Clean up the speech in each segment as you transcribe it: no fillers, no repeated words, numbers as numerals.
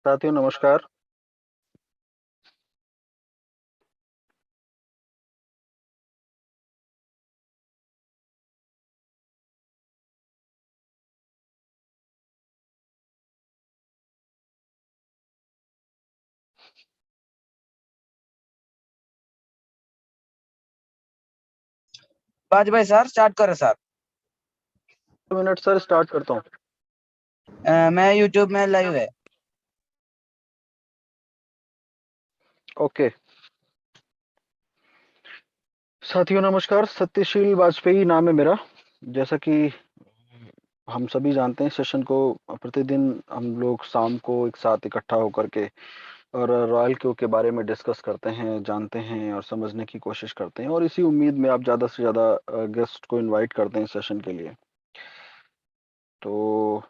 साथियों नमस्कार। 5 भाई सर स्टार्ट करो सर। 2 मिनट सर, स्टार्ट करता हूँ। मैं यूट्यूब में लाइव है। ओके साथियों नमस्कार। सत्यशील वाजपेयी नाम है मेरा। जैसा कि हम सभी जानते हैं, सेशन को प्रतिदिन हम लोग शाम को एक साथ इकट्ठा होकर के और रॉयल क्यू के बारे में डिस्कस करते हैं, जानते हैं और समझने की कोशिश करते हैं, और इसी उम्मीद में आप ज़्यादा से ज़्यादा गेस्ट को इनवाइट करते हैं सेशन के लिए। तो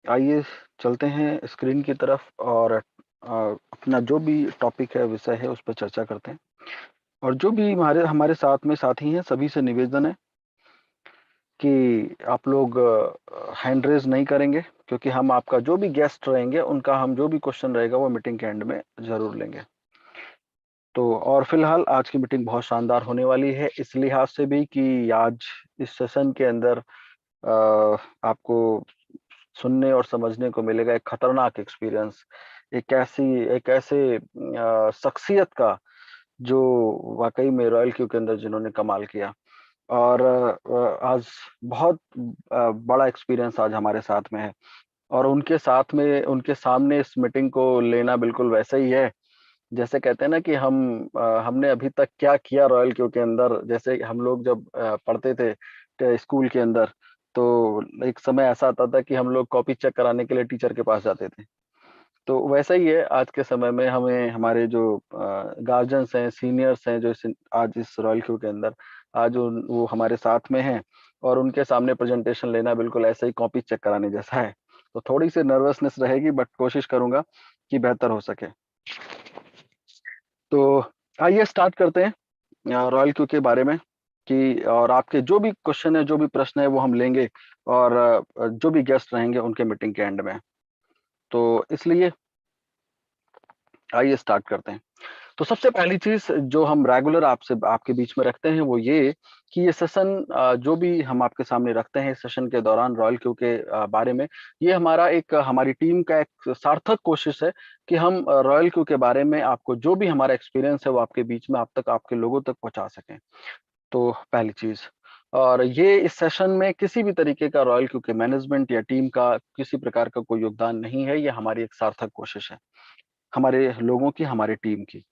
आइए चलते हैं स्क्रीन की तरफ और अपना जो भी टॉपिक है, विषय है, उस पर चर्चा करते हैं। और जो भी हमारे हमारे साथ में साथी हैं, सभी से निवेदन है कि आप लोग हैंड रेज नहीं करेंगे, क्योंकि हम आपका जो भी गेस्ट रहेंगे उनका हम जो भी क्वेश्चन रहेगा वो मीटिंग के एंड में जरूर लेंगे। तो और फिलहाल आज की मीटिंग बहुत शानदार होने वाली है, इस लिहाज से भी कि आज इस सेशन के अंदर आपको सुनने और समझने को मिलेगा एक खतरनाक एक्सपीरियंस, एक ऐसे शख्सियत का जो वाकई में रॉयल क्यू के अंदर जिन्होंने कमाल किया। और आज बहुत बड़ा एक्सपीरियंस आज हमारे साथ में है, और उनके साथ में उनके सामने इस मीटिंग को लेना बिल्कुल वैसे ही है जैसे कहते हैं ना कि हमने अभी तक क्या किया रॉयल क्यू के अंदर। जैसे हम लोग जब पढ़ते थे स्कूल के अंदर, तो एक समय ऐसा आता था कि हम लोग कॉपी चेक कराने के लिए टीचर के पास जाते थे। तो वैसा ही है आज के समय में, हमें हमारे जो गार्जियंस हैं, सीनियर्स हैं, जो आज इस रॉयल क्यू के अंदर आज वो हमारे साथ में हैं, और उनके सामने प्रेजेंटेशन लेना बिल्कुल ऐसे ही कॉपी चेक कराने जैसा है। तो थोड़ी सी नर्वसनेस रहेगी, बट कोशिश करूंगा कि बेहतर हो सके। तो आइए स्टार्ट करते हैं रॉयल क्यू के बारे में कि, और आपके जो भी क्वेश्चन है, जो भी प्रश्न है, वो हम लेंगे, और जो भी गेस्ट रहेंगे उनके मीटिंग के एंड में। तो इसलिए आइए स्टार्ट करते हैं। तो सबसे पहली चीज जो हम रेगुलर आपसे आपके बीच में रखते हैं वो ये कि ये सेशन जो भी हम आपके सामने रखते हैं इस सेशन के दौरान रॉयल क्यू के बारे में, ये हमारी टीम का एक सार्थक कोशिश है कि हम रॉयल क्यू के बारे में आपको जो भी हमारा एक्सपीरियंस है वो आपके बीच में, आप तक, आपके लोगों तक पहुंचा सकें। तो पहली चीज, और ये इस सेशन में किसी भी तरीके का रॉयल क्यू के मैनेजमेंट या टीम का किसी प्रकार का कोई योगदान नहीं है, ये हमारी एक सार्थक कोशिश है, हमारे लोगों की, हमारी टीम की।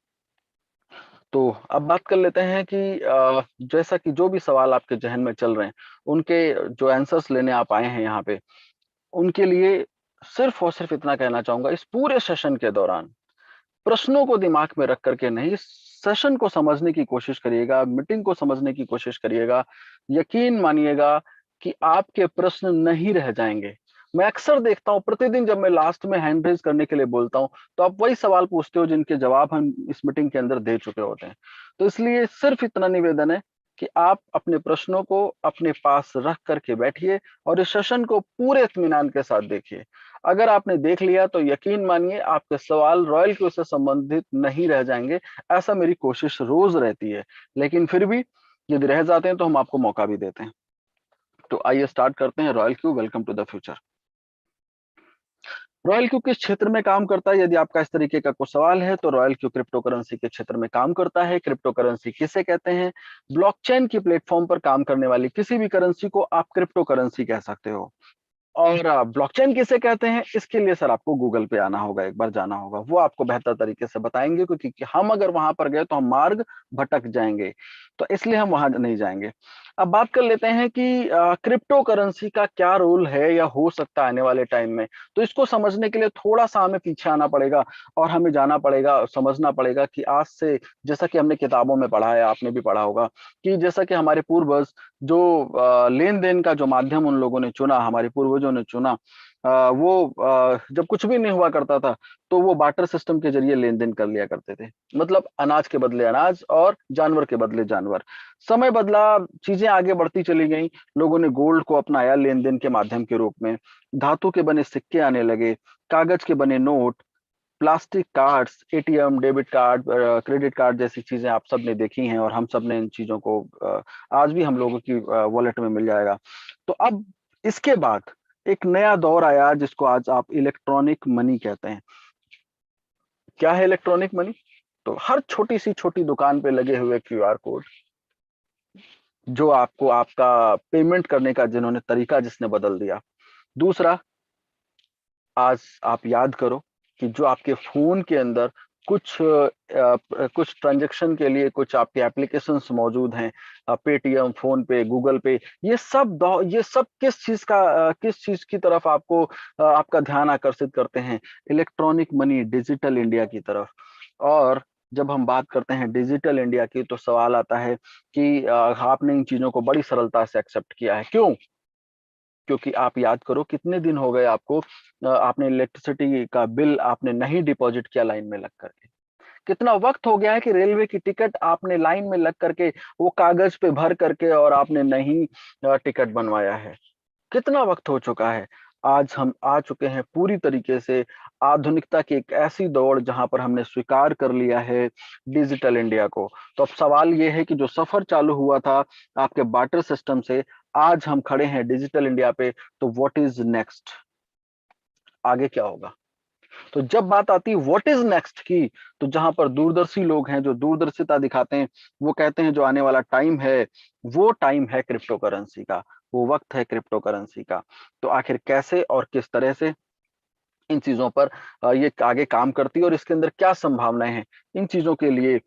तो अब बात कर लेते हैं कि जैसा कि जो भी सवाल आपके जहन में चल रहे हैं, उनके जो आंसर्स लेने आप आए हैं यहाँ पे, उनके लिए सिर्फ और सिर्फ इतना कहना चाहूंगा, इस पूरे सेशन के दौरान प्रश्नों को दिमाग में रख करके नहीं, सेशन को समझने की कोशिश करिएगा, मीटिंग को समझने की कोशिश करिएगा। यकीन मानिएगा कि आपके प्रश्न नहीं रह जाएंगे। मैं अक्सर देखता हूं, प्रतिदिन जब मैं लास्ट में हैंड रेज करने के लिए बोलता हूं, तो आप वही सवाल पूछते हो जिनके जवाब हम इस मीटिंग के अंदर दे चुके होते हैं। तो इसलिए सिर्फ इतना निवेदन है कि आप अपने प्रश्नों को अपने पास रख करके बैठिए और इस सेशन को पूरे इत्मीनान के साथ देखिए। अगर आपने देख लिया तो यकीन मानिए आपके सवाल रॉयल क्यू से संबंधित नहीं रह जाएंगे। ऐसा मेरी कोशिश रोज रहती है, लेकिन फिर भी यदि रह जाते हैं तो हम आपको मौका भी देते हैं। तो आइए स्टार्ट करते हैं। Royal Q, welcome to the future. Royal Q किस क्षेत्र में काम करता है? यदि आपका इस तरीके का कोई सवाल है तो रॉयल क्यू क्रिप्टो करेंसी के क्षेत्र में काम करता है। क्रिप्टो करेंसी किसे कहते हैं? ब्लॉकचेन की प्लेटफॉर्म पर काम करने वाली किसी भी करेंसी को आप क्रिप्टो करेंसी कह सकते हो। और ब्लॉकचेन किसे कहते हैं, इसके लिए सर आपको गूगल पे आना होगा, एक बार जाना होगा, वो आपको बेहतर तरीके से बताएंगे, क्योंकि हम अगर वहां पर गए तो हम मार्ग भटक जाएंगे, तो इसलिए हम वहां नहीं जाएंगे। अब बात कर लेते हैं कि क्रिप्टो करेंसी का क्या रोल है या हो सकता है आने वाले टाइम में। तो इसको समझने के लिए थोड़ा सा हमें पीछे आना पड़ेगा, और हमें जाना पड़ेगा, समझना पड़ेगा कि आज से, जैसा कि हमने किताबों में पढ़ा है, आपने भी पढ़ा होगा, कि जैसा कि हमारे पूर्वज जो लेन देन का जो माध्यम उन लोगों ने चुना, हमारे पूर्वजों ने चुना, जब कुछ भी नहीं हुआ करता था तो वो बार्टर सिस्टम के जरिए लेन देन कर लिया करते थे। मतलब अनाज के बदले अनाज और जानवर के बदले जानवर। समय बदला, चीजें आगे बढ़ती चली गई, लोगों ने गोल्ड को अपनाया लेन देन के माध्यम के रूप में, धातु के बने सिक्के आने लगे, कागज के बने note, plastic cards, ATM, debit card, credit card जैसी चीजें आप सब ने देखी हैं और हम सब ने इन चीजों को आज भी हम लोगों की वॉलेट में मिल जाएगा। तो अब इसके बाद एक नया दौर आया जिसको आज आप इलेक्ट्रॉनिक मनी कहते हैं। क्या है इलेक्ट्रॉनिक मनी? तो हर छोटी सी छोटी दुकान पे लगे हुए क्यूआर कोड, जो आपको आपका पेमेंट करने का जिन्होंने तरीका जिसने बदल दिया। दूसरा, आज आप याद करो कि जो आपके फोन के अंदर कुछ ट्रांजैक्शन के लिए कुछ आपके एप्लीकेशंस मौजूद हैं, पेटीएम, फोन पे, गूगल पे, ये सब किस चीज की तरफ आपको आपका ध्यान आकर्षित करते हैं? इलेक्ट्रॉनिक मनी, डिजिटल इंडिया की तरफ। और जब हम बात करते हैं डिजिटल इंडिया की तो सवाल आता है कि आपने इन चीजों को बड़ी सरलता से एक्सेप्ट किया है, क्यों? क्योंकि आप याद करो कितने दिन हो गए आपको, आपने इलेक्ट्रिसिटी का बिल आपने नहीं डिपॉजिट किया लाइन में लग करके। कितना वक्त हो गया है कि रेलवे की टिकट आपने लाइन में लग करके वो कागज पे भर करके और आपने नहीं टिकट बनवाया है। कितना वक्त हो चुका है। आज हम आ चुके हैं पूरी तरीके से आधुनिकता की एक ऐसी दौड़ जहां पर हमने स्वीकार कर लिया है डिजिटल इंडिया को। तो अब सवाल ये है कि जो सफर चालू हुआ था आपके बार्टर सिस्टम से, आज हम खड़े हैं डिजिटल इंडिया पे, तो व्हाट इज नेक्स्ट? आगे क्या होगा? तो जब बात आती है व्हाट इज नेक्स्ट की, तो जहां पर दूरदर्शी लोग हैं जो दूरदर्शिता दिखाते हैं, वो कहते हैं जो आने वाला टाइम है वो टाइम है क्रिप्टो करेंसी का, वो वक्त है क्रिप्टो करेंसी का। तो आखिर कैसे और किस तरह से इन चीजों पर ये आगे काम करती है और इसके अंदर क्या संभावनाएं हैं, इन चीजों के लिए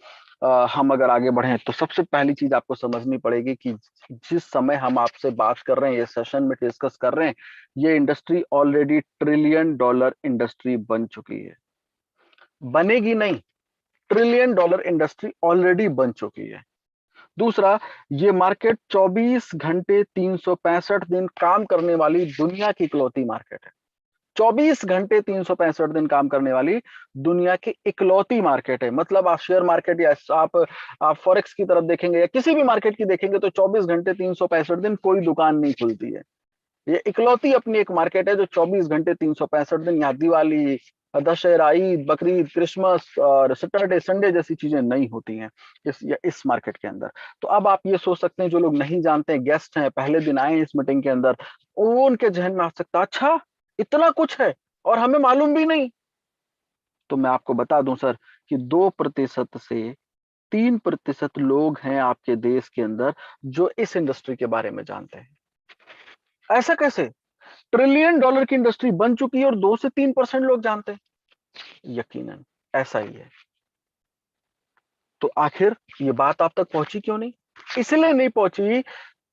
हम अगर आगे बढ़े तो सबसे पहली चीज आपको समझनी पड़ेगी कि जिस समय हम आपसे बात कर रहे हैं, ये सेशन में डिस्कस कर रहे हैं, ये industry already trillion dollar industry बन चुकी है। बनेगी नहीं, ट्रिलियन डॉलर इंडस्ट्री ऑलरेडी बन चुकी है। दूसरा, ये मार्केट 24 घंटे 365 दिन काम करने वाली दुनिया की इकलौती मार्केट है। 24 घंटे 365 दिन काम करने वाली दुनिया की इकलौती मार्केट है। मतलब आप शेयर मार्केट या आप फॉरेक्स की तरफ देखेंगे या किसी भी मार्केट की देखेंगे तो 24 घंटे 365 दिन कोई दुकान नहीं खुलती है। ये इकलौती अपनी एक मार्केट है जो 24 घंटे 365 दिन, यहाँ दिवाली, दशहरा, ईद, बकरीद, क्रिसमस और सैटरडे संडे जैसी चीजें नहीं होती हैं इस मार्केट के अंदर। तो अब आप ये सोच सकते हैं, जो लोग नहीं जानते हैं, गेस्ट हैं, पहले दिन आए हैं इस मीटिंग के अंदर, वो उनके जहन में आ सकता है अच्छा इतना कुछ है और हमें मालूम भी नहीं। तो मैं आपको बता दूं सर कि 2% से 3% लोग हैं आपके देश के अंदर जो इस इंडस्ट्री के बारे में जानते हैं। ऐसा कैसे? ट्रिलियन डॉलर की इंडस्ट्री बन चुकी है और 2 से 3% लोग जानते हैं। यकीनन ऐसा ही है। तो आखिर ये बात आप तक पहुंची क्यों नहीं? इसलिए नहीं पहुंची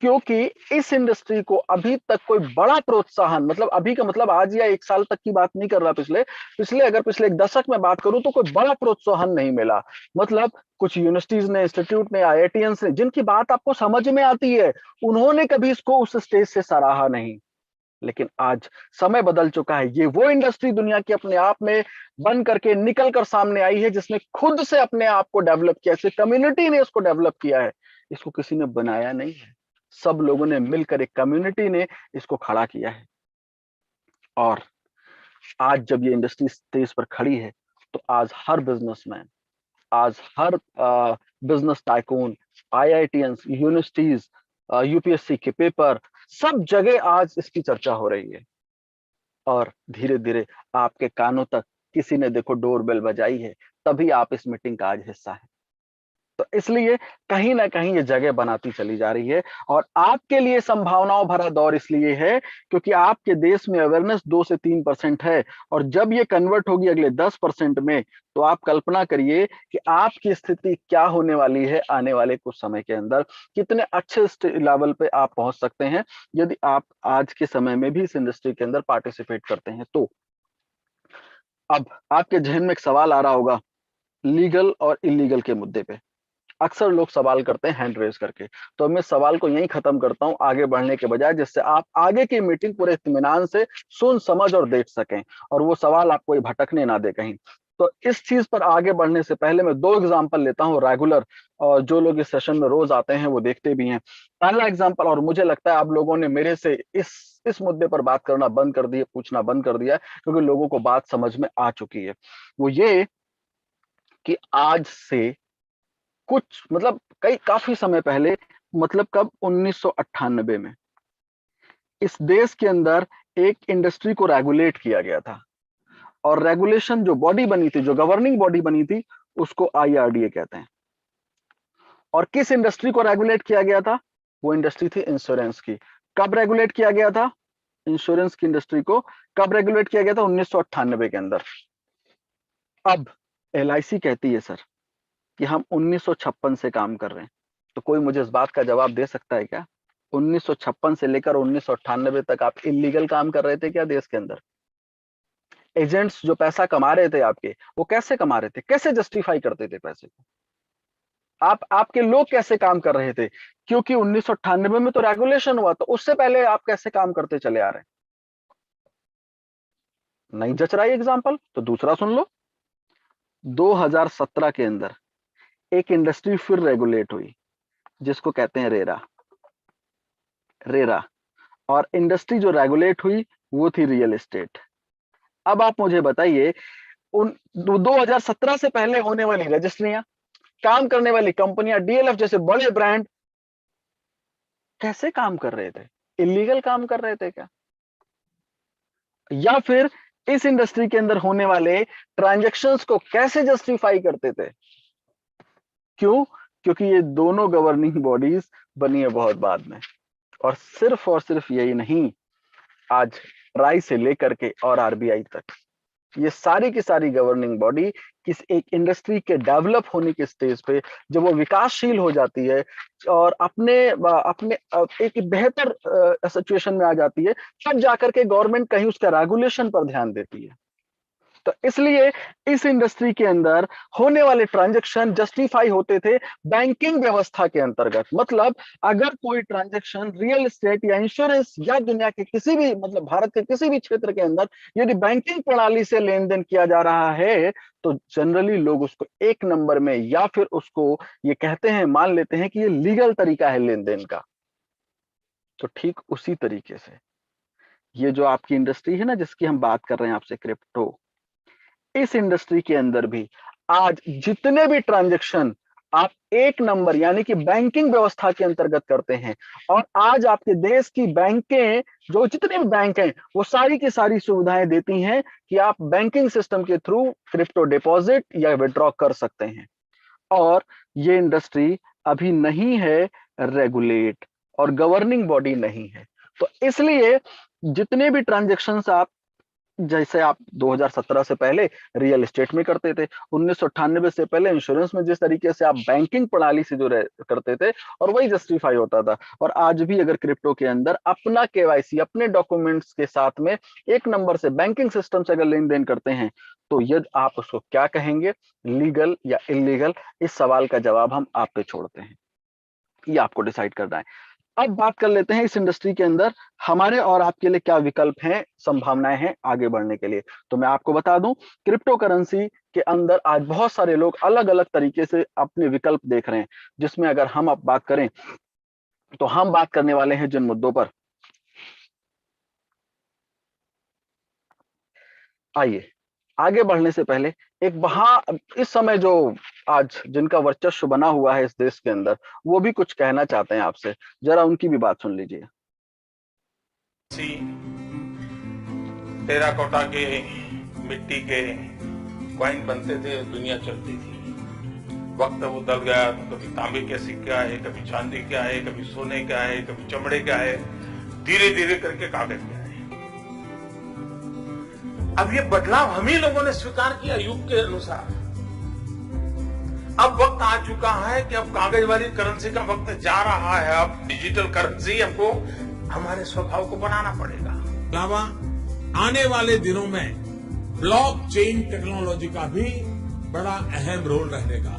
क्योंकि इस इंडस्ट्री को अभी तक कोई बड़ा प्रोत्साहन, मतलब अभी का मतलब आज या 1 साल तक की बात नहीं कर रहा, पिछले एक दशक में बात करूं तो कोई बड़ा प्रोत्साहन नहीं मिला। मतलब कुछ यूनिवर्सिटीज ने, इंस्टीट्यूट ने, आईआईटीएंस ने, जिनकी बात आपको समझ में आती है, उन्होंने कभी इसको उस स्टेज से सराहा नहीं। लेकिन आज समय बदल चुका है। ये वो इंडस्ट्री दुनिया की अपने आप में बन करके निकल कर सामने आई है जिसने खुद से अपने आप को डेवलप किया, इसे कम्युनिटी ने इसको डेवलप किया है। इसको किसी ने बनाया नहीं है, सब लोगों ने मिलकर, एक कम्युनिटी ने इसको खड़ा किया है। और आज जब ये इंडस्ट्री स्टेज पर खड़ी है तो आज हर बिजनेसमैन, आज हर business tycoon, IITians, universities, UPSC के पेपर, सब जगह आज इसकी चर्चा हो रही है। और धीरे धीरे आपके कानों तक किसी ने देखो डोरबेल बजाई है, तभी आप इस मीटिंग का आज हिस्सा है। तो इसलिए कहीं ना कहीं ये जगह बनाती चली जा रही है। और आपके लिए संभावनाओं भरा दौर इसलिए है क्योंकि आपके देश में अवेयरनेस 2 से 3% है, और जब ये कन्वर्ट होगी अगले 10% में, तो आप कल्पना करिए कि आपकी स्थिति क्या होने वाली है आने वाले कुछ समय के अंदर, कितने अच्छे लेवल पे आप पहुंच सकते हैं यदि आप आज के समय में भी इस इंडस्ट्री के अंदर पार्टिसिपेट करते हैं। तो अब आपके जहन में एक सवाल आ रहा होगा लीगल और इलीगल के मुद्दे पे। अक्सर लोग सवाल करते हैं हैंड रेज करके, तो मैं सवाल को यहीं खत्म करता हूं आगे बढ़ने के बजाय, जिससे आप आगे की मीटिंग पूरे इत्मीनान से सुन, समझ और देख सकें और वो सवाल आपको भटकने ना दे कहीं। तो इस चीज पर आगे बढ़ने से पहले मैं 2 एग्जांपल लेता हूं रेगुलर, और जो लोग इस सेशन में रोज आते हैं वो देखते भी हैं। पहला एग्जांपल, और मुझे लगता है आप लोगों ने मेरे से इस मुद्दे पर बात करना बंद कर दिया, पूछना बंद कर दिया, क्योंकि लोगों को बात समझ में आ चुकी है। वो ये कि आज से कुछ मतलब कई काफी समय पहले, मतलब कब, 1998 में इस देश के अंदर एक इंडस्ट्री को रेगुलेट किया गया था, और रेगुलेशन जो बॉडी बनी थी, जो गवर्निंग बॉडी बनी थी, उसको IRDA कहते हैं। और किस इंडस्ट्री को रेगुलेट किया गया था? वो इंडस्ट्री थी इंश्योरेंस की। कब रेगुलेट किया गया था इंश्योरेंस की इंडस्ट्री को? कब रेगुलेट किया गया था? 1998 के अंदर। अब LIC कहती है सर कि हम 1956 से काम कर रहे हैं, तो कोई मुझे इस बात का जवाब दे सकता है क्या? 1956 से लेकर 1998 तक आप इलीगल काम कर रहे थे क्या देश के अंदर? एजेंट्स जो पैसा कमा रहे थे आपके, वो कैसे कमा रहे थे? कैसे जस्टिफाई करते थे पैसे को? आपके लोग कैसे काम कर रहे थे? क्योंकि 1998 में तो रेगुलेशन हुआ, तो उससे पहले आप कैसे काम करते चले आ रहे हैं? नहीं जच रहा है एग्जाम्पल? तो दूसरा सुन लो। 2017 के अंदर एक इंडस्ट्री फिर रेगुलेट हुई, जिसको कहते हैं रेरा। और इंडस्ट्री जो रेगुलेट हुई वो थी रियल एस्टेट। अब आप मुझे बताइए, उन 2017 से पहले होने वाली रजिस्ट्रियां, काम करने वाली कंपनियां, DLF जैसे बड़े ब्रांड कैसे काम कर रहे थे? इलीगल काम कर रहे थे क्या? या फिर इस इंडस्ट्री के अंदर होने वाले ट्रांजैक्शंस को कैसे जस्टिफाई करते थे? क्यों? क्योंकि ये दोनों गवर्निंग बॉडीज बनी है बहुत बाद में। और सिर्फ यही नहीं, आज ट्राई से लेकर के और RBI तक, ये सारी की सारी गवर्निंग बॉडी किस एक इंडस्ट्री के डेवलप होने के स्टेज पे, जब वो विकासशील हो जाती है और अपने एक बेहतर सिचुएशन में आ जाती है, तब जाकर के गवर्नमेंट कहीं उसका रेगुलेशन पर ध्यान देती है। तो इसलिए इस इंडस्ट्री के अंदर होने वाले ट्रांजैक्शन जस्टिफाई होते थे बैंकिंग व्यवस्था के अंतर्गत। मतलब अगर कोई ट्रांजैक्शन रियल एस्टेट या इंश्योरेंस या दुनिया के किसी भी, मतलब भारत के किसी भी क्षेत्र के अंदर यदि बैंकिंग प्रणाली से लेन देन किया जा रहा है, तो जनरली लोग उसको एक नंबर में, या फिर उसको ये कहते हैं, मान लेते हैं कि ये लीगल तरीका है लेन देन का। तो ठीक उसी तरीके से ये जो आपकी इंडस्ट्री है ना, जिसकी हम बात कर रहे हैं आपसे, क्रिप्टो, इस इंडस्ट्री के अंदर भी आज जितने भी ट्रांजैक्शन आप एक नंबर यानी कि बैंकिंग व्यवस्था के अंतर्गत करते हैं, और आज आपके देश की बैंकें, जो जितने भी बैंक हैं, वो सारी की सारी सुविधाएं देती हैं कि आप बैंकिंग सिस्टम के थ्रू क्रिप्टो डिपॉजिट या विड्रॉ कर सकते हैं। और ये इंडस्ट्री अभी नहीं है रेगुलेट, और गवर्निंग बॉडी नहीं है। तो इसलिए जितने भी ट्रांजैक्शंस आप, जैसे आप 2017 से पहले रियल एस्टेट में करते थे, 1998 से पहले इंश्योरेंस में जिस तरीके से आप बैंकिंग प्रणाली से जो करते थे, और वही जस्टिफाई होता था। और आज भी अगर क्रिप्टो के अंदर अपना KYC, अपने डॉक्यूमेंट्स के साथ में एक नंबर से बैंकिंग सिस्टम से अगर लेन देन करते हैं, तो यदि आप उसको क्या कहेंगे, लीगल या इलीगल? इस सवाल का जवाब हम आप पे छोड़ते हैं, ये आपको डिसाइड करना है। अब बात कर लेते हैं इस इंडस्ट्री के अंदर हमारे और आपके लिए क्या विकल्प हैं, संभावनाएं हैं आगे बढ़ने के लिए। तो मैं आपको बता दूं, क्रिप्टो करेंसी के अंदर आज बहुत सारे लोग अलग अलग तरीके से अपने विकल्प देख रहे हैं, जिसमें अगर हम अब बात करें, तो हम बात करने वाले हैं जिन मुद्दों पर, आइए आगे बढ़ने से पहले एक इस समय जो आज जिनका वर्चस्व बना हुआ है इस देश के अंदर, वो भी कुछ कहना चाहते हैं आपसे, जरा उनकी भी बात सुन लीजिए। टेराकोटा के, मिट्टी के कॉइन बनते थे, दुनिया चलती थी। वक्त बदल गया तो कभी तांबे के सिक्के आए, कभी चांदी के आए, कभी सोने के आए, कभी चमड़े के आए, धीरे धीरे करके कागज के आए। अब ये बदलाव हम ही लोगों ने स्वीकार किया युग के अनुसार। अब वक्त आ चुका है कि अब कागज वाली करेंसी का वक्त जा रहा है। अब डिजिटल करेंसी हमको हमारे स्वभाव को बनाना पड़ेगा। अलावा आने वाले दिनों में ब्लॉकचेन टेक्नोलॉजी का भी बड़ा अहम रोल रहेगा।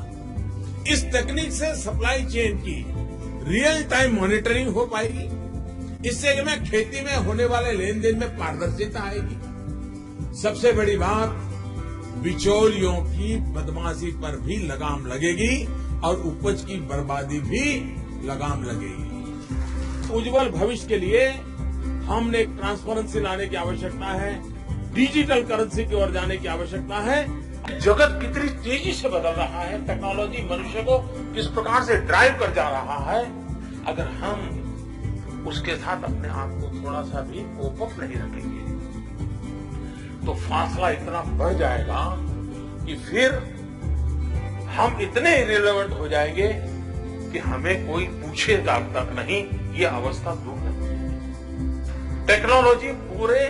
इस तकनीक से सप्लाई चेन की रियल टाइम मॉनिटरिंग हो पाएगी। इससे में खेती में होने वाले लेन देन में पारदर्शिता आएगी। सबसे बड़ी बात, बिचौलियों की बदमाशी पर भी लगाम लगेगी और उपज की बर्बादी भी लगाम लगेगी। उज्जवल भविष्य के लिए हमने एक ट्रांसपेरेंसी लाने की आवश्यकता है, डिजिटल करेंसी की ओर जाने की आवश्यकता है। जगत कितनी तेजी से बदल रहा है, टेक्नोलॉजी मनुष्य को किस प्रकार से ड्राइव कर जा रहा है, अगर हम उसके साथ अपने आप को थोड़ा सा भी कोप अप नहीं रखेंगे तो फासला इतना बढ़ जाएगा कि फिर हम इतने इरेलेवेंट हो जाएंगे कि हमें कोई पूछेगा तक नहीं। ये अवस्था दूर नहीं है। टेक्नोलॉजी पूरे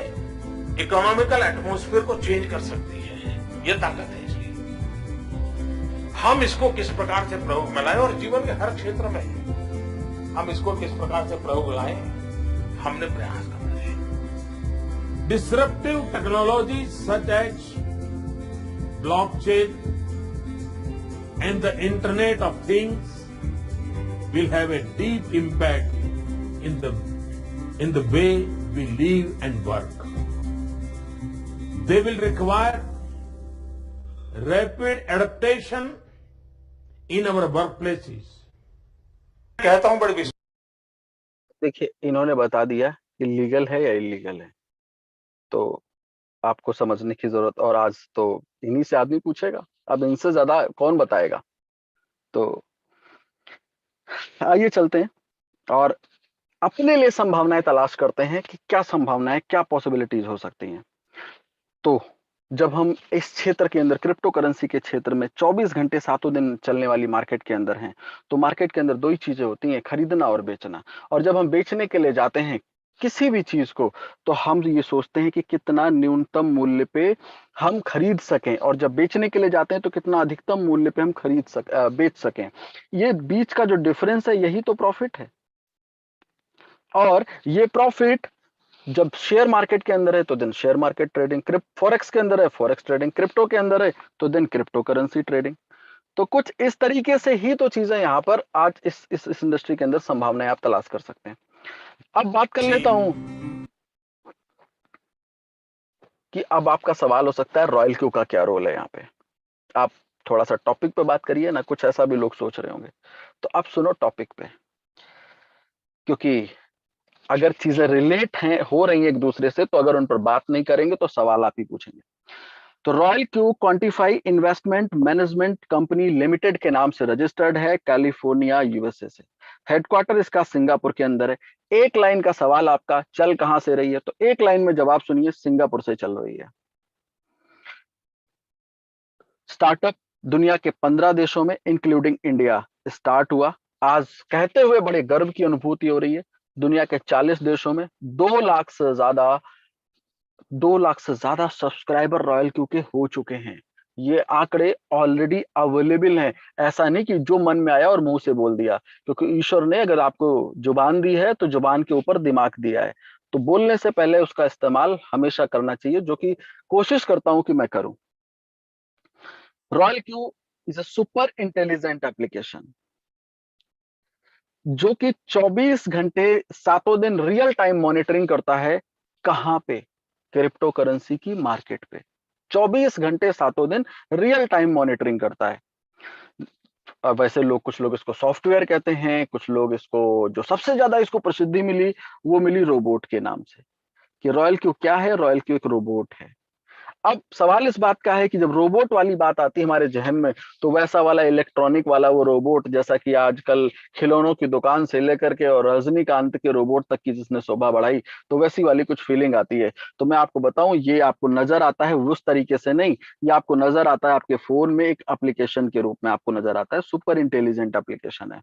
इकोनॉमिकल एटमॉस्फेयर को चेंज कर सकती है, ये ताकत है इसकी। हम इसको किस प्रकार से प्रयोग में लाएं और जीवन के हर क्षेत्र में हम इसको किस प्रकार से प्रयोग लाएं, हमने प्रयास करना है। Disruptive technology such as blockchain and the Internet of Things will have a deep impact in the way we live and work. They will require rapid adaptation in our workplaces. कहता हूं बड़े देखिए, इन्होंने बता दिया कि लीगल है या इलीगल है, तो आपको समझने की जरूरत, और आज तो इन्हीं से आदमी पूछेगा, अब इनसे ज्यादा कौन बताएगा। तो आइए चलते हैं और अपने लिए संभावनाएं तलाश करते हैं कि क्या संभावनाएं, क्या पॉसिबिलिटीज हो सकती हैं। तो जब हम इस क्षेत्र के अंदर, क्रिप्टो करेंसी के क्षेत्र में 24 घंटे 7 दिन चलने वाली मार्केट के अंदर हैं, तो मार्केट के अंदर दो ही चीजें होती हैं, खरीदना और बेचना। और जब हम बेचने के लिए जाते हैं किसी भी चीज को, तो हम ये सोचते हैं कि कितना न्यूनतम मूल्य पे हम खरीद सकें, और जब बेचने के लिए जाते हैं तो कितना अधिकतम मूल्य पे हम बेच सकें। ये बीच का जो डिफरेंस है, यही तो प्रॉफिट है। और ये प्रॉफिट जब शेयर मार्केट के अंदर है तो then share market trading, forex के अंदर है फॉरेक्स ट्रेडिंग, क्रिप्टो के अंदर है तो देन क्रिप्टो करेंसी ट्रेडिंग। तो कुछ इस तरीके से ही तो चीजें यहाँ पर आज इस इंडस्ट्री के अंदर संभावनाएं आप तलाश कर सकते हैं। अब बात कर लेता हूं कि अब आपका सवाल हो सकता है रॉयल क्यू का क्या रोल है यहाँ पे। आप थोड़ा सा टॉपिक पे बात करिए ना, कुछ ऐसा भी लोग सोच रहे होंगे, तो आप सुनो टॉपिक पे, क्योंकि अगर चीजें रिलेट हैं, हो रही हैं एक दूसरे से, तो अगर उन पर बात नहीं करेंगे तो सवाल आप ही पूछेंगे। तो royal Q quantify investment management company limited के नाम से रजिस्टर्ड है, कैलिफोर्निया यूएसए से। हेडक्वार्टर इसका सिंगापुर के अंदर है। एक लाइन का सवाल आपका, चल कहां से रही है, तो एक लाइन में जवाब सुनिए, सिंगापुर से चल रही है। स्टार्टअप दुनिया के 15 देशों में इंक्लूडिंग इंडिया स्टार्ट हुआ। आज कहते हुए बड़े गर्व की अनुभूति हो रही है, दुनिया के 40 देशों में 2 लाख से ज्यादा सब्सक्राइबर रॉयल क्यू के हो चुके हैं। ये आंकड़े ऑलरेडी अवेलेबल हैं। ऐसा नहीं कि जो मन में आया और मुंह से बोल दिया, क्योंकि ईश्वर ने अगर आपको जुबान दी है तो जुबान के ऊपर दिमाग दिया है, तो बोलने से पहले उसका इस्तेमाल हमेशा करना चाहिए, जो कि कोशिश करता हूं कि मैं करूं। Royal Q is a super intelligent application जो कि 24 घंटे 7 दिन रियल टाइम मॉनिटरिंग करता है। कहां पे? क्रिप्टो करेंसी की मार्केट पे 24 घंटे 7 दिन रियल टाइम मॉनिटरिंग करता है। वैसे कुछ लोग इसको सॉफ्टवेयर कहते हैं, कुछ लोग इसको, जो सबसे ज्यादा इसको प्रसिद्धि मिली वो मिली रोबोट के नाम से, कि रॉयल क्यू क्या है? रॉयल क्यू एक रोबोट है। अब सवाल इस बात का है कि जब रोबोट वाली बात आती है हमारे जहन में, तो वैसा वाला इलेक्ट्रॉनिक वाला वो रोबोट, जैसा कि आजकल खिलौनों की दुकान से लेकर के और रजनीकांत के रोबोट तक की जिसने शोभा बढ़ाई, तो वैसी वाली कुछ फीलिंग आती है। तो मैं आपको बताऊं, ये आपको नजर आता है उस तरीके से नहीं, ये आपको नजर आता है आपके फोन में एक एप्लीकेशन के रूप में आपको नजर आता है, सुपर इंटेलिजेंट एप्लीकेशन है।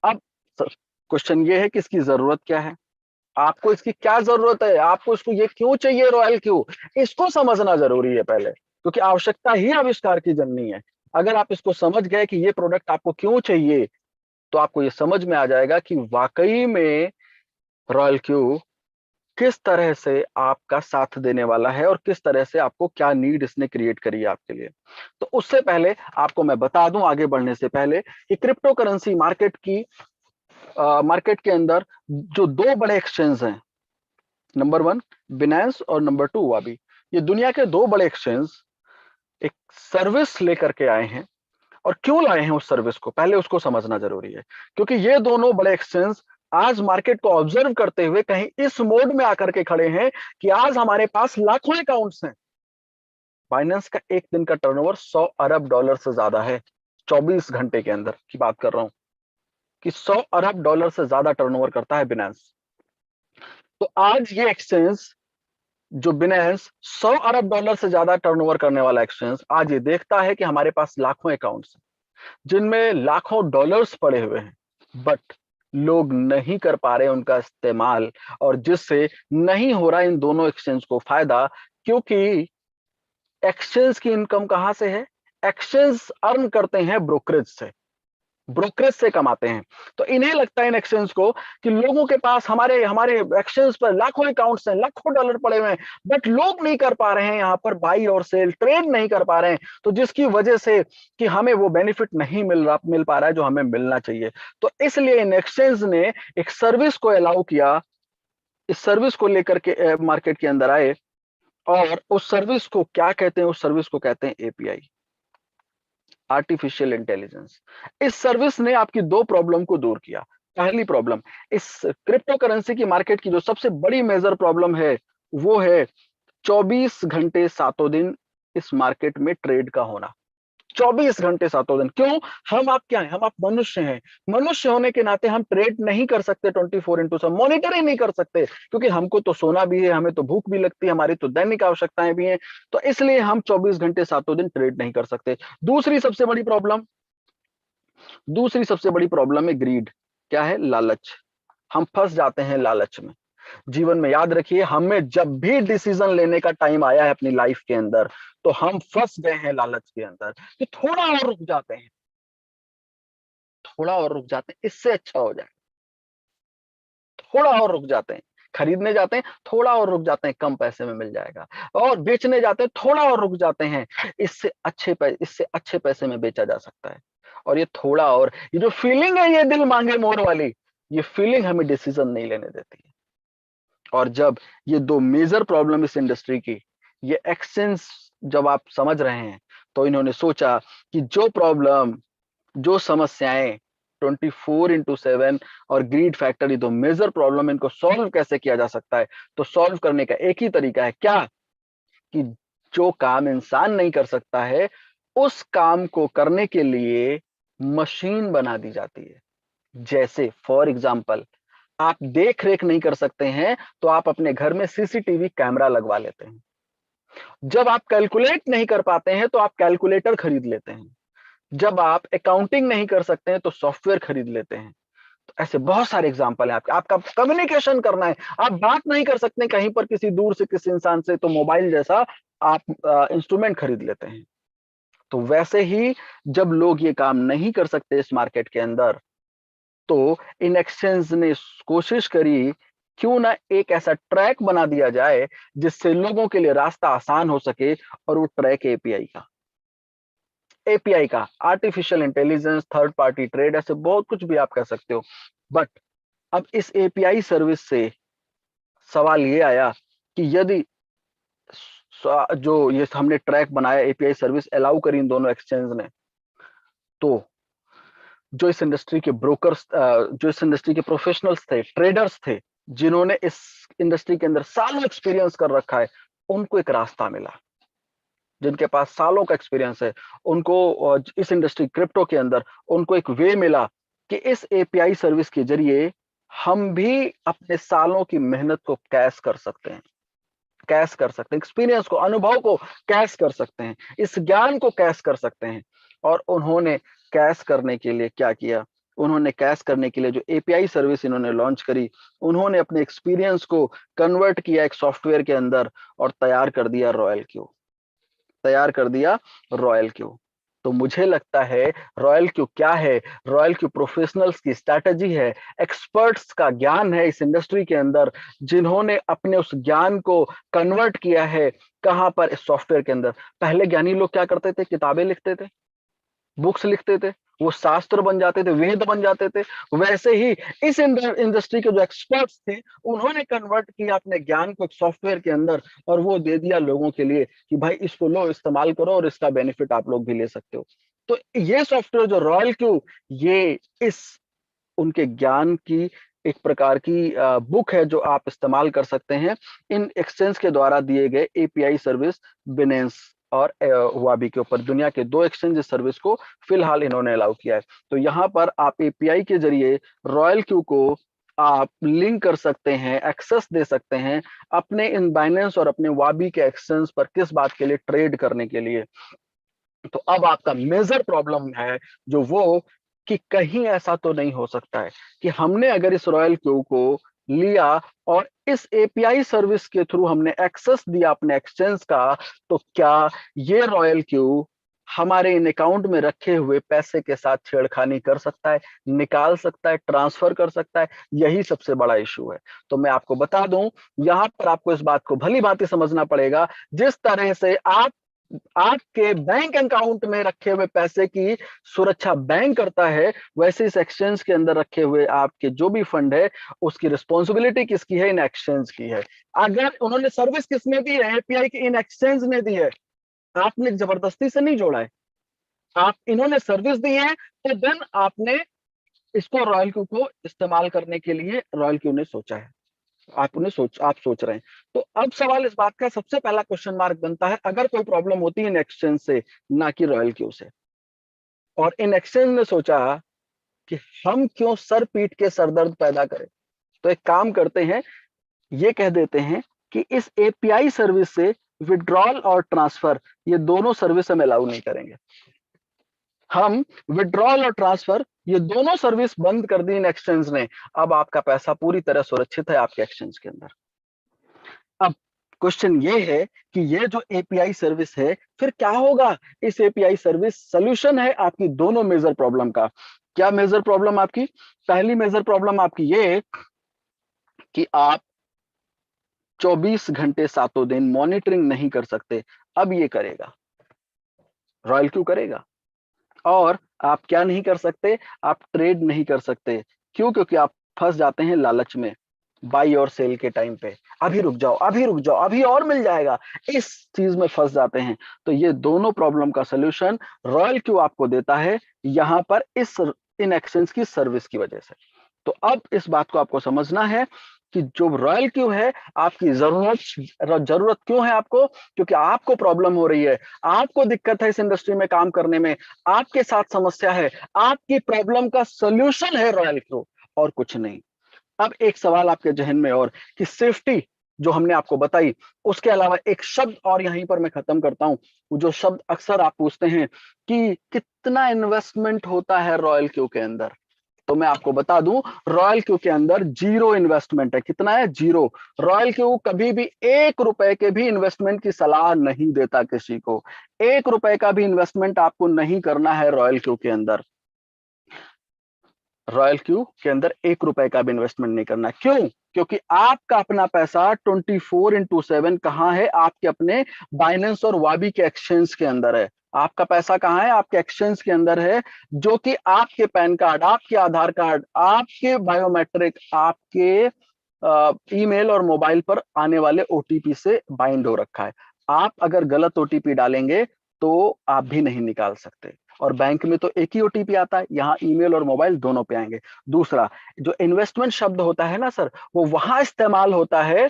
अब क्वेश्चन ये है कि इसकी जरूरत क्या है, आपको इसकी क्या जरूरत है, आपको इसको ये क्यों चाहिए रॉयल क्यू, इसको समझना जरूरी है पहले, क्योंकि आवश्यकता ही आविष्कार की जननी है। अगर आप इसको समझ गए कि ये प्रोडक्ट आपको क्यों चाहिए, तो आपको ये समझ में आ जाएगा कि वाकई में रॉयल क्यू किस तरह से आपका साथ देने वाला है और किस तरह से आपको क्या नीड इसने क्रिएट करी है आपके लिए। तो उससे पहले आपको मैं बता दूं, आगे बढ़ने से पहले, कि क्रिप्टो करेंसी मार्केट के अंदर जो 2 बड़े एक्सचेंज हैं, नंबर 1 बिनेंस और नंबर 2 वाबी, ये दुनिया के 2 बड़े एक्सचेंज एक सर्विस लेकर के आए हैं, और क्यों लाए हैं उस सर्विस को, पहले उसको समझना जरूरी है। क्योंकि ये दोनों बड़े एक्सचेंज आज मार्केट को ऑब्जर्व करते हुए कहीं इस मोड में आकर के खड़े हैं कि आज हमारे पास लाखों अकाउंट्स हैं। बाइनेंस का एक दिन का टर्नओवर 100 अरब डॉलर से ज्यादा है। 24 घंटे के अंदर की बात कर रहा हूं कि 100 अरब डॉलर से ज्यादा टर्नओवर करता है बिनेंस। तो आज ये एक्सचेंज जो बिनेंस 100 अरब डॉलर से ज्यादा टर्नओवर करने वाला एक्सचेंज आज ये देखता है कि हमारे पास लाखों अकाउंट्स हैं जिनमें लाखों डॉलर्स पड़े हुए हैं, बट लोग नहीं कर पा रहे उनका इस्तेमाल, और जिससे नहीं हो रहा इन दोनों एक्सचेंज को फायदा। क्योंकि एक्सचेंज की इनकम कहां से है? एक्सचेंज अर्न करते हैं ब्रोकरेज से, ब्रोकरेज से कमाते हैं। तो इन्हें लगता है इन एक्सचेंज को कि लोगों के पास हमारे हमारे एक्सचेंज पर लाखों अकाउंट्स हैं, लाखों डॉलर पड़े हुए हैं, बट लोग नहीं कर पा रहे हैं यहाँ पर बाई और सेल, ट्रेड नहीं कर पा रहे हैं, तो जिसकी वजह से कि हमें वो बेनिफिट नहीं मिल पा रहा है जो हमें मिलना चाहिए। तो इसलिए इन एक्सचेंज ने एक सर्विस को अलाउ किया, इस सर्विस को लेकर के मार्केट के अंदर आए, और उस सर्विस को क्या कहते हैं? उस सर्विस को कहते हैं एपीआई, आर्टिफिशियल इंटेलिजेंस। इस सर्विस ने आपकी दो प्रॉब्लम को दूर किया। पहली प्रॉब्लम, इस क्रिप्टो करेंसी की मार्केट की जो सबसे बड़ी मेजर प्रॉब्लम है वो है 24 घंटे सातों दिन इस मार्केट में ट्रेड का होना। 24 घंटे सातों दिन। क्यों? हम आप क्या हैं? हम आप मनुष्य हैं। मनुष्य होने के नाते हम ट्रेड नहीं कर सकते 24/7, मॉनिटर ही नहीं कर सकते, क्योंकि हमको तो सोना भी है, हमें तो भूख भी लगती है, हमारी तो दैनिक आवश्यकताएं भी हैं। तो इसलिए हम 24 घंटे सातों दिन ट्रेड नहीं कर सकते। दूसरी सबसे बड़ी प्रॉब्लम है ग्रीड। क्या है? लालच। हम फंस जाते हैं लालच में। जीवन में याद रखिए, हमें जब भी डिसीजन लेने का टाइम आया है अपनी लाइफ के अंदर, तो हम फंस गए हैं लालच के अंदर कि थोड़ा और रुक जाते हैं, थोड़ा और रुक जाते हैं, इससे अच्छा हो जाए, थोड़ा और रुक जाते हैं। खरीदने जाते हैं, थोड़ा और रुक जाते हैं, कम पैसे में मिल जाएगा। और बेचने जाते हैं, थोड़ा और रुक जाते हैं, इससे अच्छे पैसे में बेचा जा सकता है। और ये थोड़ा और, ये जो फीलिंग है, ये दिल मांगे मोर वाली, ये फीलिंग हमें डिसीजन नहीं लेने देती है। और जब ये दो मेजर प्रॉब्लम इस इंडस्ट्री की, ये एक्सचेंज जब आप समझ रहे हैं, तो इन्होंने सोचा कि जो प्रॉब्लम, जो समस्याएं 24/7 और ग्रीड फैक्टर, ये दो मेजर प्रॉब्लम, इनको सॉल्व कैसे किया जा सकता है? तो सॉल्व करने का एक ही तरीका है, क्या? कि जो काम इंसान नहीं कर सकता है, उस काम को करने के लिए मशीन बना दी जाती है। जैसे फॉर एग्जाम्पल, आप देख रेख नहीं कर सकते हैं, तो आप अपने घर में सीसीटीवी कैमरा लगवा लेते हैं। जब आप कैलकुलेट नहीं कर पाते हैं, तो आप कैलकुलेटर खरीद लेते हैं। जब आप अकाउंटिंग नहीं कर सकते हैं, तो सॉफ्टवेयर खरीद लेते हैं। तो ऐसे बहुत सारे एग्जाम्पल हैं। आपका कम्युनिकेशन करना है, आप बात नहीं कर सकते कहीं पर किसी दूर से किसी इंसान से, तो मोबाइल जैसा आप इंस्ट्रूमेंट खरीद लेते हैं। तो वैसे ही जब लोग ये काम नहीं कर सकते इस मार्केट के अंदर, तो इन एक्सचेंज ने कोशिश करी, क्यों ना एक ऐसा ट्रैक बना दिया जाए जिससे लोगों के लिए रास्ता आसान हो सके, और वो ट्रैक एपीआई का artificial intelligence, third party trade, ऐसे बहुत कुछ भी आप कह सकते हो। बट अब इस एपीआई सर्विस से सवाल ये आया कि यदि जो ये हमने ट्रैक बनाया, एपीआई सर्विस अलाउ करी इन दोनों एक्सचेंज ने, तो जो इस इंडस्ट्री के ब्रोकर्स, जो इस इंडस्ट्री के प्रोफेशनल्स थे, ट्रेडर्स थे, जिन्होंने इस इंडस्ट्री के अंदर सालों एक्सपीरियंस कर रखा है, उनको एक रास्ता मिला। जिनके पास सालों का एक्सपीरियंस है, उनको इस इंडस्ट्री क्रिप्टो के अंदर उनको एक वे मिला कि इस एपीआई सर्विस के जरिए हम भी अपने सालों की मेहनत को कैश कर सकते हैं, एक्सपीरियंस को, अनुभव को कैश कर सकते हैं, इस ज्ञान को कैश कर सकते हैं। और उन्होंने कैश करने के लिए क्या किया? उन्होंने कैश करने के लिए जो एपीआई सर्विस इन्होंने लॉन्च करी, उन्होंने अपने एक्सपीरियंस को कन्वर्ट किया एक सॉफ्टवेयर के अंदर और तैयार कर दिया रॉयल क्यू। तो मुझे लगता है रॉयल क्यू क्या है? रॉयल क्यू प्रोफेशनल्स की स्ट्रैटेजी है, एक्सपर्ट्स का ज्ञान है इस इंडस्ट्री के अंदर, जिन्होंने अपने उस ज्ञान को कन्वर्ट किया है कहां पर? इस सॉफ्टवेयर के अंदर। पहले ज्ञानी लोग क्या करते थे? किताबें लिखते थे, बुक्स लिखते थे, वो शास्त्र बन जाते थे, वेद बन जाते थे। वैसे ही इस इंडस्ट्री के जो एक्सपर्ट्स थे उन्होंने कन्वर्ट किया अपने ज्ञान को एक सॉफ्टवेयर के अंदर और वो दे दिया लोगों के लिए कि भाई इसको लो, इस्तेमाल करो और इसका बेनिफिट आप लोग भी ले सकते हो। तो ये सॉफ्टवेयर जो रॉयल क्यू, ये इस उनके ज्ञान की एक प्रकार की बुक है जो आप इस्तेमाल कर सकते हैं इन एक्सचेंज के द्वारा दिए गए एपीआई सर्विस बिनेंस और हुआबी के ऊपर। दुनिया के 2 एक्सचेंज सर्विस को फिलहाल इन्होंने अलाउ किया है। तो यहाँ पर आप एपीआई के जरिए रॉयल क्यू को आप लिंक कर सकते हैं, एक्सेस दे सकते हैं अपने इन बाइनेंस और अपने वाबी के एक्सचेंज पर किस बात के लिए, ट्रेड करने के लिए। तो अब आपका मेजर प्रॉब्लम है जो वो कि कहीं ऐसा तो नहीं हो सकता है कि हमने अगर इस रॉयल क्यू को लिया और इस एपीआई सर्विस के थ्रू हमने एक्सेस दिया अपने एक्सचेंज का, तो क्या ये रॉयल क्यू हमारे इन अकाउंट में रखे हुए पैसे के साथ छेड़खानी कर सकता है, निकाल सकता है, ट्रांसफर कर सकता है? यही सबसे बड़ा इशू है। तो मैं आपको बता दूं, यहां पर आपको इस बात को भली भांति समझना पड़ेगा, जिस तरह से आपके बैंक अकाउंट में रखे हुए पैसे की सुरक्षा बैंक करता है, वैसे इस एक्सचेंज के अंदर रखे हुए आपके जो भी फंड है उसकी रिस्पॉन्सिबिलिटी किसकी है? इन एक्सचेंज की है। अगर उन्होंने सर्विस किसने दी है? एपीआई की इन एक्सचेंज ने दी है, आपने जबरदस्ती से नहीं जोड़ा है। आप इन्होंने सर्विस दी है तो देन आपने इसको रॉयल क्यू को इस्तेमाल करने के लिए रॉयल क्यू ने सोचा है। आप सोच रहे हैं। तो अब सवाल इस बात का सबसे पहला क्वेश्चन मार्क बनता है, अगर कोई प्रॉब्लम होती है इन एक्सचेंज से ना कि रॉयल क्यू से, और इन एक्सचेंज ने सोचा कि हम क्यों सर पीट के सरदर्द पैदा करें, तो एक काम करते हैं, ये कह देते हैं कि इस एपीआई सर्विस से विड्रॉल और ट्रांसफर ये दोनों सर्विस हम अलाउ नहीं करेंगे। हम विड्रॉल और ट्रांसफर ये दोनों सर्विस बंद कर दी इन एक्सचेंज ने। अब आपका पैसा पूरी तरह सुरक्षित है आपके एक्सचेंज के अंदर। अब क्वेश्चन ये है कि ये जो एपीआई सर्विस है फिर क्या होगा? इस एपीआई सर्विस सॉल्यूशन है आपकी दोनों मेजर प्रॉब्लम का। क्या मेजर प्रॉब्लम आपकी? पहली मेजर प्रॉब्लम आपकी ये कि आप 24 घंटे सातों दिन मॉनिटरिंग नहीं कर सकते। अब ये करेगा, रॉयल क्यू करेगा। और आप क्या नहीं कर सकते? आप ट्रेड नहीं कर सकते। क्यों? क्योंकि आप फंस जाते हैं लालच में, बाई और सेल के टाइम पे, अभी रुक जाओ, अभी रुक जाओ, अभी और मिल जाएगा, इस चीज में फंस जाते हैं। तो ये दोनों प्रॉब्लम का सोल्यूशन रॉयल क्यू आपको देता है यहां पर इन एक्सचेंज की सर्विस की वजह से। तो अब इस बात को आपको समझना है कि जो रॉयल क्यू है आपकी जरूरत क्यों है आपको? क्योंकि आपको प्रॉब्लम हो रही है, आपको दिक्कत है इस इंडस्ट्री में काम करने में, आपके साथ समस्या है, आपकी प्रॉब्लम का सोल्यूशन है रॉयल क्यू और कुछ नहीं। अब एक सवाल आपके जहन में और कि सेफ्टी जो हमने आपको बताई, उसके अलावा एक शब्द और यहीं पर मैं खत्म करता हूं। वो जो शब्द अक्सर आप पूछते हैं कि कितना इन्वेस्टमेंट होता है रॉयल क्यू के अंदर, तो मैं आपको बता दूं रॉयल क्यू के अंदर 0 इन्वेस्टमेंट है। कितना है? 0। रॉयल क्यू कभी भी 1 रुपए के भी इन्वेस्टमेंट की सलाह नहीं देता किसी को। 1 रुपए का भी इन्वेस्टमेंट आपको नहीं करना है रॉयल क्यू के अंदर। रॉयल क्यू के अंदर 1 रुपए का भी इन्वेस्टमेंट नहीं करना। क्यों? क्योंकि आपका अपना पैसा 24/7 कहां है? आपके अपने बाइनेंस और वाबी के एक्सचेंज के अंदर है। आपका पैसा कहां है? आपके एक्सचेंज के अंदर है, जो कि आपके पैन कार्ड, आपके आधार कार्ड, आपके बायोमेट्रिक, आपके ईमेल और मोबाइल पर आने वाले ओटीपी से बाइंड हो रखा है। आप अगर गलत ओटीपी डालेंगे तो आप भी नहीं निकाल सकते। और बैंक में तो एक ही ओटीपी आता है, यहाँ ईमेल और मोबाइल दोनों पे आएंगे। दूसरा, जो इन्वेस्टमेंट शब्द होता है ना सर, वो वहां इस्तेमाल होता है,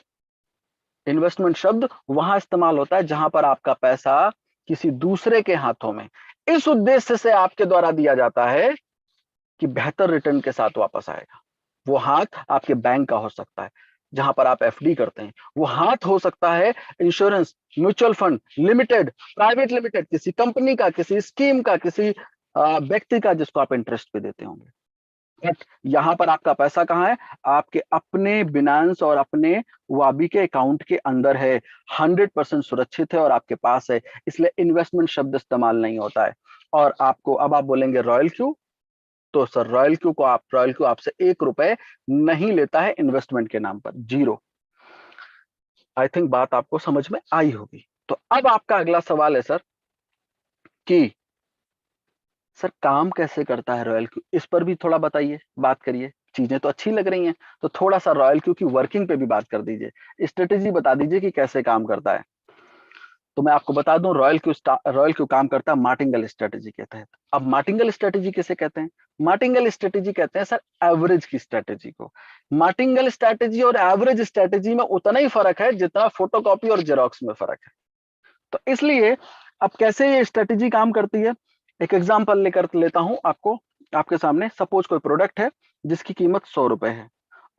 इन्वेस्टमेंट शब्द वहां इस्तेमाल होता है जहां पर आपका पैसा किसी दूसरे के हाथों में इस उद्देश्य से आपके द्वारा दिया जाता है कि बेहतर रिटर्न के साथ वापस आएगा। वो हाथ आपके बैंक का हो सकता है जहां पर आप एफडी करते हैं, वो हाथ हो सकता है insurance, mutual fund, limited, private limited, किसी कंपनी का, किसी स्कीम का, किसी व्यक्ति का जिसको आप इंटरेस्ट पे देते होंगे। बट यहां पर आपका पैसा कहां है? आपके अपने बिनांस और अपने वाबी के अकाउंट के अंदर है, 100% सुरक्षित है और आपके पास है, इसलिए इन्वेस्टमेंट शब्द इस्तेमाल नहीं होता है। और आपको अब आप बोलेंगे रॉयल क्यू, तो सर रॉयल क्यू आपसे 1 रुपए नहीं लेता है इन्वेस्टमेंट के नाम पर, 0। आई थिंक बात आपको समझ में आई होगी। तो अब आपका अगला सवाल है सर कि सर काम कैसे करता है रॉयल क्यू, इस पर भी थोड़ा बताइए, बात करिए। चीजें तो अच्छी लग रही हैं, तो थोड़ा सा रॉयल क्यू की वर्किंग पे भी बात कर दीजिए, स्ट्रेटेजी बता दीजिए कि कैसे काम करता है। तो मैं आपको बता दूं, रॉयल क्यू काम करता है मार्टिंगल स्ट्रेटेजी के तहत। अब मार्टिंगल स्ट्रेटेजी किसे कहते हैं? मार्टिंगल स्ट्रेटेजी कहते हैं सर एवरेज की स्ट्रेटेजी को। मार्टिंगल स्ट्रेटेजी और एवरेज स्ट्रेटेजी में उतना ही फर्क है जितना फोटोकॉपी और जेरोक्स में फर्क है। तो इसलिए अब कैसे ये स्ट्रेटेजी काम करती है, एक एग्जांपल लेकर लेता हूं आपको, आपके सामने। सपोज कोई प्रोडक्ट है जिसकी कीमत 100 रुपए है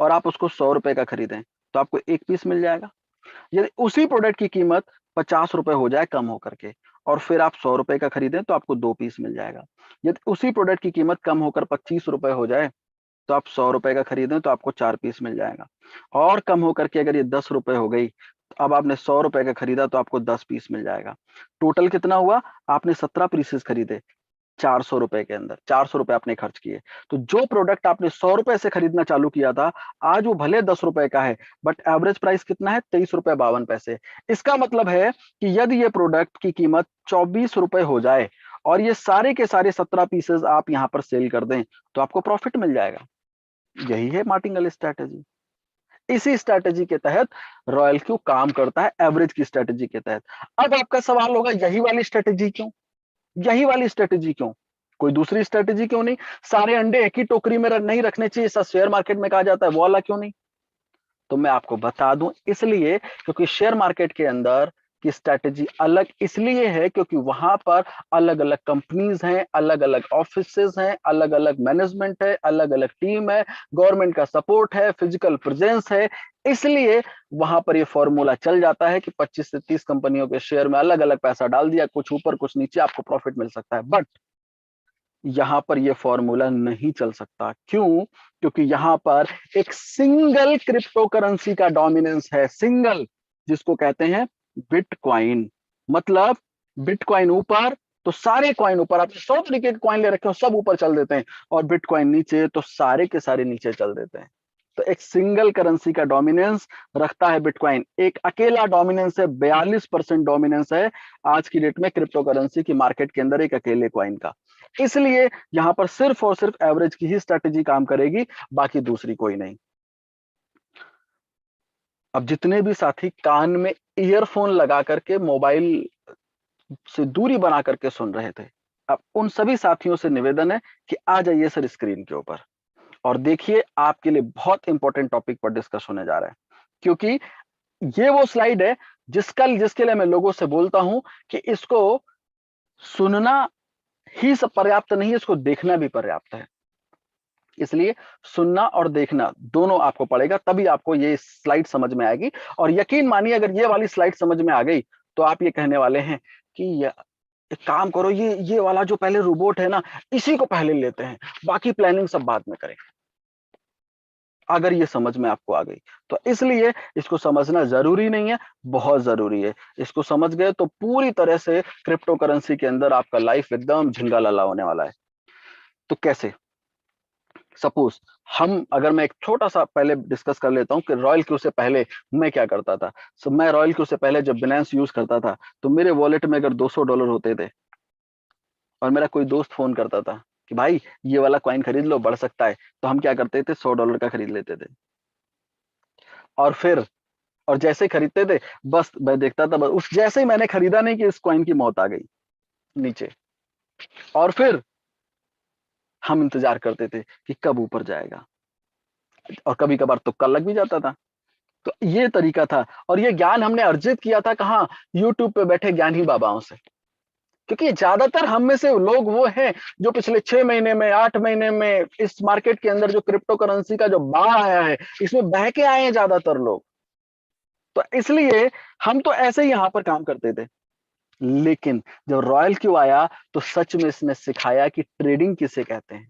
और आप उसको 100 रुपए का खरीदें, तो आपको एक पीस मिल जाएगा। यदि उसी प्रोडक्ट की कीमत 50 रुपए हो जाए कम होकर के, और फिर आप 100 रुपए का खरीदें, तो आपको 2 पीस मिल जाएगा। यदि उसी प्रोडक्ट की कीमत कम होकर 25 रुपए हो जाए, तो आप 100 रुपए का खरीदें तो आपको 4 पीस मिल जाएगा। और कम होकर के अगर ये 10 रुपए हो गई, तो अब आपने 100 रुपए का खरीदा तो आपको 10 पीस मिल जाएगा। टोटल कितना हुआ? आपने 17 पीसेस खरीदे 400 रुपए के अंदर, 400 रुपए आपने खर्च किए। तो जो प्रोडक्ट आपने 100 रुपए से खरीदना चालू किया था, आज वो भले 10 रुपए का है, बट एवरेज प्राइस कितना है? 23 रुपए 52 पैसे। इसका मतलब है कि यदि ये प्रोडक्ट की कीमत 24 रुपए हो जाए और ये सारे के सारे 17 पीसेस आप यहां पर सेल कर दें, तो आपको प्रॉफिट मिल जाएगा। यही है मार्टिंगल स्ट्रैटेजी। इसी स्ट्रैटेजी के तहत रॉयल क्यू काम करता है, एवरेज की स्ट्रैटेजी के तहत। अब आपका सवाल होगा, यही वाली स्ट्रैटेजी क्यों? यही वाली स्ट्रैटेजी क्यों? कोई दूसरी स्ट्रैटेजी क्यों नहीं? सारे अंडे एक ही टोकरी में नहीं रखने चाहिए, ऐसा शेयर मार्केट में कहा जाता है, वो वाला क्यों नहीं? तो मैं आपको बता दूं, इसलिए क्योंकि शेयर मार्केट के अंदर की स्ट्रैटेजी अलग इसलिए है क्योंकि वहां पर अलग अलग कंपनीज हैं, अलग अलग ऑफिसेज हैं, अलग अलग मैनेजमेंट है, अलग अलग टीम है, गवर्नमेंट का सपोर्ट है, फिजिकल प्रेजेंस है। इसलिए वहां पर ये फॉर्मूला चल जाता है कि 25 से 30 कंपनियों के शेयर में अलग अलग पैसा डाल दिया, कुछ ऊपर कुछ नीचे, आपको प्रॉफिट मिल सकता है। बट यहां पर यह फॉर्मूला नहीं चल सकता। क्यों? क्योंकि यहां पर एक सिंगल क्रिप्टो करेंसी का डोमिनेंस है, सिंगल, जिसको कहते हैं बिटकॉइन। मतलब बिटकॉइन ऊपर तो सारे कॉइन ऊपर, आप 100 तरीके के कॉइन ले रखे हो, सब ऊपर चल देते हैं, और बिटकॉइन नीचे तो सारे के सारे नीचे चल देते हैं। तो एक सिंगल करेंसी का डोमिनेंस रखता है बिटकॉइन, एक अकेला डोमिनेंस है, 42% डोमिनेंस है आज की डेट में क्रिप्टो करेंसी की मार्केट के अंदर, एक अकेले कॉइन का। इसलिए यहां पर सिर्फ और सिर्फ एवरेज की ही स्ट्रैटेजी काम करेगी, बाकी दूसरी कोई नहीं। अब जितने भी साथी कान में ईयरफोन लगा करके मोबाइल से दूरी बना करके सुन रहे थे, अब उन सभी साथियों से निवेदन है कि आ जाइए सर स्क्रीन के ऊपर और देखिए, आपके लिए बहुत इंपॉर्टेंट टॉपिक पर डिस्कस होने जा रहा है। क्योंकि ये वो स्लाइड है जिसके लिए मैं लोगों से बोलता हूं कि इसको सुनना ही सब पर्याप्त नहीं है, इसको देखना भी पर्याप्त है। इसलिए सुनना और देखना दोनों आपको पड़ेगा, तभी आपको ये स्लाइड समझ में आएगी। और यकीन मानिए, अगर ये वाली स्लाइड समझ में आ गई तो आप ये कहने वाले हैं कि एक काम करो, ये वाला जो पहले रोबोट है ना, इसी को पहले लेते हैं, बाकी प्लानिंग सब बाद में करेंगे। अगर ये समझ में आपको आ गई तो, इसलिए इसको समझना जरूरी नहीं है, बहुत जरूरी है। इसको समझ गए तो पूरी तरह से क्रिप्टो करेंसी के अंदर आपका लाइफ एकदम झिंगा लाला होने वाला है। तो कैसे? सपोज अगर मैं एक छोटा सा पहले डिस्कस कर लेता हूं कि रॉयल क्यू से पहले मैं क्या करता था। मैं रॉयल क्यू से पहले जब बिनेंस यूज करता था, तो मेरे वॉलेट में अगर $200 होते थे और मेरा कोई दोस्त फोन करता था कि भाई ये वाला कॉइन खरीद लो, बढ़ सकता है, तो हम क्या करते थे? $100 का खरीद लेते थे। और जैसे खरीदते थे, बस मैं देखता था, बस उस जैसे ही मैंने खरीदा नहीं कि इस कॉइन की मौत आ गई नीचे, और फिर हम इंतजार करते थे कि कब ऊपर जाएगा, और कभी कभार तुक्का लग भी जाता था। तो ये तरीका था, और ये ज्ञान हमने अर्जित किया था कहाँ? यूट्यूब पे बैठे ज्ञानी बाबाओं से। क्योंकि ज्यादातर हम में से लोग वो हैं जो पिछले 6 महीने में, 8 महीने में इस मार्केट के अंदर जो क्रिप्टो करेंसी का जो बाढ़ आया है, इसमें बह के आए हैं ज्यादातर लोग। तो इसलिए हम तो ऐसे ही यहां पर काम करते थे। लेकिन जब रॉयल क्यू आया तो सच में इसने सिखाया कि ट्रेडिंग किसे कहते हैं,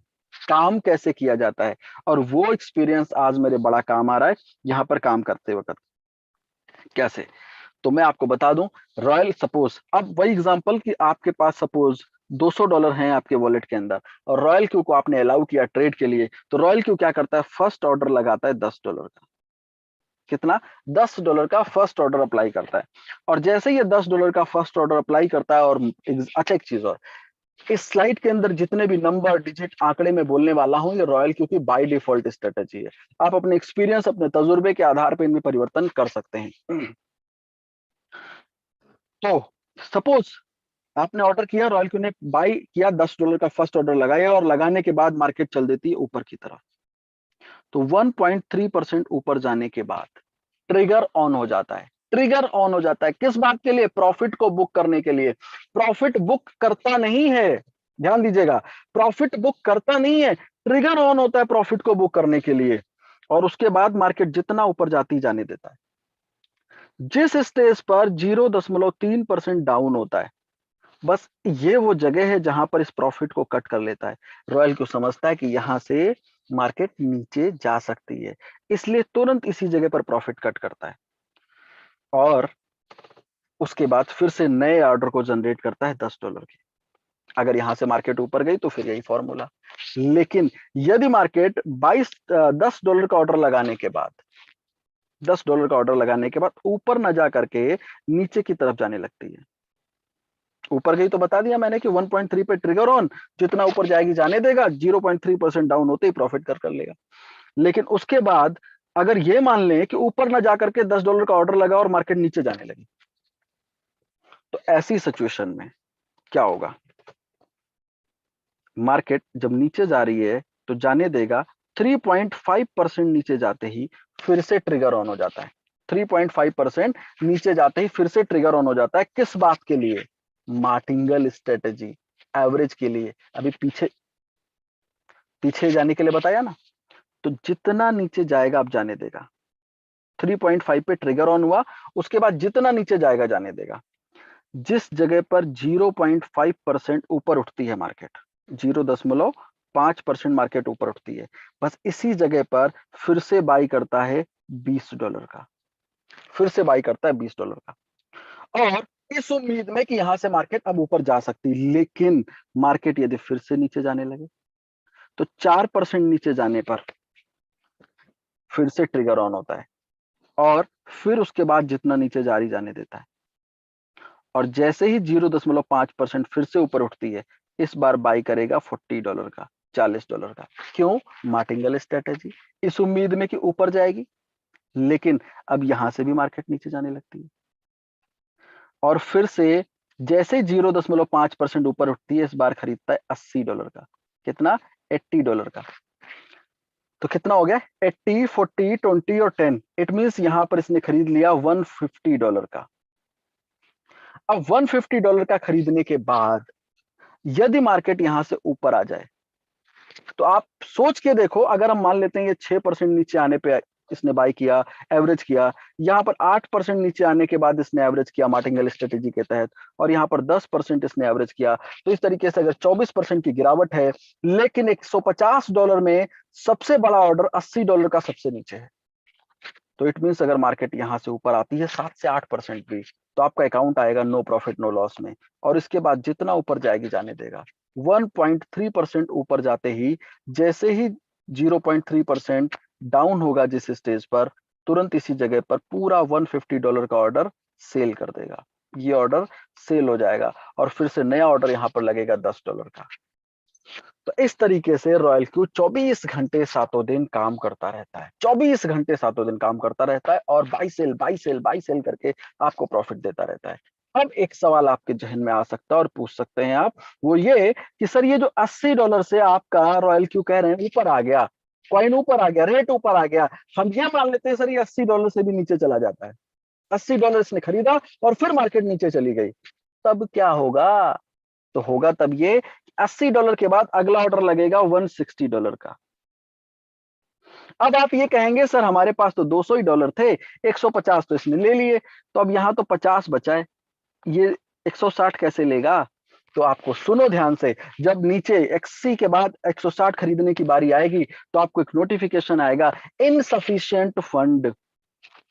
काम कैसे किया जाता है, और वो एक्सपीरियंस आज मेरे बड़ा काम आ रहा है यहां पर काम करते वक्त। कैसे? तो मैं आपको बता दूं, सपोज अब वही एग्जांपल कि आपके पास सपोज $200 हैं आपके वॉलेट के अंदर, और रॉयल क्यू को आपने अलाउ किया ट्रेड के लिए। तो रॉयल क्यू क्या करता है? फर्स्ट ऑर्डर लगाता है $10 का। कितना? $10 का फर्स्ट ऑर्डर अप्लाई करता है। और जैसे ये $10 का फर्स्ट ऑर्डर अप्लाई करता है, और अच्छा एक चीज और, इस स्लाइड के अंदर जितने भी नंबर, डिजिट, आंकड़े में बोलने वाला हूं, ये रॉयल क्यू की बाय डिफॉल्ट स्ट्रेटेजी है। आप अपने एक्सपीरियंस, अपने तजुर्बे के आधार पर इनमें परिवर्तन कर सकते हैं। तो सपोज आपने ऑर्डर किया, रॉयल क्यू ने बाय किया, $10 का फर्स्ट ऑर्डर लगाया और लगाने के बाद मार्केट चल देती है ऊपर की तरफ। तो 1.3% ऊपर जाने के बाद ट्रिगर ऑन हो जाता है। ट्रिगर ऑन हो जाता है किस बात के लिए? प्रॉफिट को बुक करने के लिए। प्रॉफिट बुक करता नहीं है, ध्यान दीजिएगा, प्रॉफिट बुक करता नहीं है, ट्रिगर ऑन होता है प्रॉफिट को बुक करने के लिए, और उसके बाद मार्केट जितना ऊपर जाती जाने देता है। जिस स्टेज पर 0.3% डाउन होता है, बस ये वो जगह है जहां पर इस प्रॉफिट को कट कर लेता है। रॉयल क्यू समझता है कि यहां से मार्केट नीचे जा सकती है, इसलिए तुरंत इसी जगह पर प्रॉफिट कट करता है और उसके बाद फिर से नए ऑर्डर को जनरेट करता है $10 के। अगर यहां से मार्केट ऊपर गई तो फिर यही फॉर्मूला। लेकिन यदि मार्केट $10 का ऑर्डर लगाने के बाद $10 का ऑर्डर लगाने के बाद ऊपर न जा करके नीचे की तरफ जाने लगती है, ऊपर गई तो बता दिया मैंने कि 1.3 पे ट्रिगर ऑन, जितना ऊपर जाएगी जाने देगा, 0.3% डाउन होते ही प्रॉफिट कर लेगा। लेकिन उसके बाद अगर ये मान लें कि ऊपर ना जाकर के $10 का ऑर्डर लगा और मार्केट नीचे जाने लगी, तो ऐसी सिचुएशन में क्या होगा? मार्केट जब नीचे जा रही है तो जाने देगा, 3.5% नीचे जाते ही फिर से ट्रिगर ऑन हो जाता है। 3.5% नीचे जाते ही फिर से ट्रिगर ऑन हो जाता है। किस बात के लिए? मार्टिंगल स्ट्रेटेजी, एवरेज के लिए। अभी पीछे जाने के लिए बताया ना, तो जितना नीचे जाएगा आप जाने देगा। 3.5 पे ट्रिगर ऑन हुआ, उसके बाद जितना नीचे जाएगा जाने देगा। जिस जगह पर 0.5% ऊपर उठती है मार्केट, 0.5% मार्केट ऊपर उठती है, बस इसी जगह पर फिर से बाई करता है $20 का, फिर से बाई करता है $20 का, और इस उम्मीद में कि यहां से मार्केट अब ऊपर जा सकती है। लेकिन मार्केट यदि फिर से नीचे जाने लगे तो 4% नीचे जाने पर फिर से ट्रिगर ऑन होता है और फिर उसके बाद जितना नीचे जारी जाने देता है, और जैसे ही 0.5% फिर से ऊपर उठती है, इस बार बाई करेगा $40 का, $40 का। क्यों? मार्टिंगल स्ट्रेटेजी, इस उम्मीद में कि ऊपर जाएगी, लेकिन अब यहां से भी मार्केट नीचे जाने लगती है और फिर से जैसे 0.5% ऊपर उठती है, इस बार खरीदता है $80 का। कितना? $80 का। तो कितना हो गया? 80, 40, 20 और 10। इट मींस यहां पर इसने खरीद लिया $150 का। अब $150 का खरीदने के बाद यदि मार्केट यहां से ऊपर आ जाए, तो आप सोच के देखो, अगर हम मान लेते हैं ये 6% नीचे आने पे इसने बाई किया, एवरेज किया, यहाँ पर 8% नीचे आने के बाद इसने एवरेज किया मार्टिंगल स्ट्रेटेजी के तहत, और यहाँ पर 10% इसने एवरेज किया, तो इस तरीके से अगर 24% की गिरावट है, लेकिन $150 में सबसे बड़ा ऑर्डर $80 का सबसे नीचे है, तो इट मीन्स अगर मार्केट यहां से ऊपर आती है 7 से 8% भी, तो आपका अकाउंट आएगा नो प्रॉफिट नो लॉस में, और इसके बाद जितना ऊपर जाएगी जाने देगा। 1.3% ऊपर जाते ही जैसे ही 0.3% डाउन होगा जिस स्टेज पर, तुरंत इसी जगह पर पूरा $150 का ऑर्डर सेल कर देगा। ये ऑर्डर सेल हो जाएगा और फिर से नया ऑर्डर यहां पर लगेगा $10 का। तो इस तरीके से रॉयल क्यू 24 घंटे सातों दिन काम करता रहता है, 24 घंटे सातों दिन काम करता रहता है और buy sell buy sell buy sell करके आपको प्रॉफिट देता रहता है। अब एक सवाल आपके जहन में आ सकता है और पूछ सकते हैं आप, वो ये कि सर ये जो $80 से आपका रॉयल क्यू कह रहे हैं ऊपर आ गया, कॉइन ऊपर आ गया, रेट ऊपर आ गया, हम ये मान लेते हैं सर ये $80 से भी नीचे चला जाता है, $80 इसने खरीदा और फिर मार्केट नीचे चली गई, तब क्या होगा? तो होगा तब ये $80 के बाद अगला ऑर्डर लगेगा $160 का। अब आप ये कहेंगे सर हमारे पास तो $200 थे, 150 तो इसने ले लिए, तो अब यहां तो 50 बचा है, ये 160 कैसे लेगा? तो आपको सुनो ध्यान से, जब नीचे 80 के बाद 160 खरीदने की बारी आएगी तो आपको एक नोटिफिकेशन आएगा, इनसफिशिएंट फंड।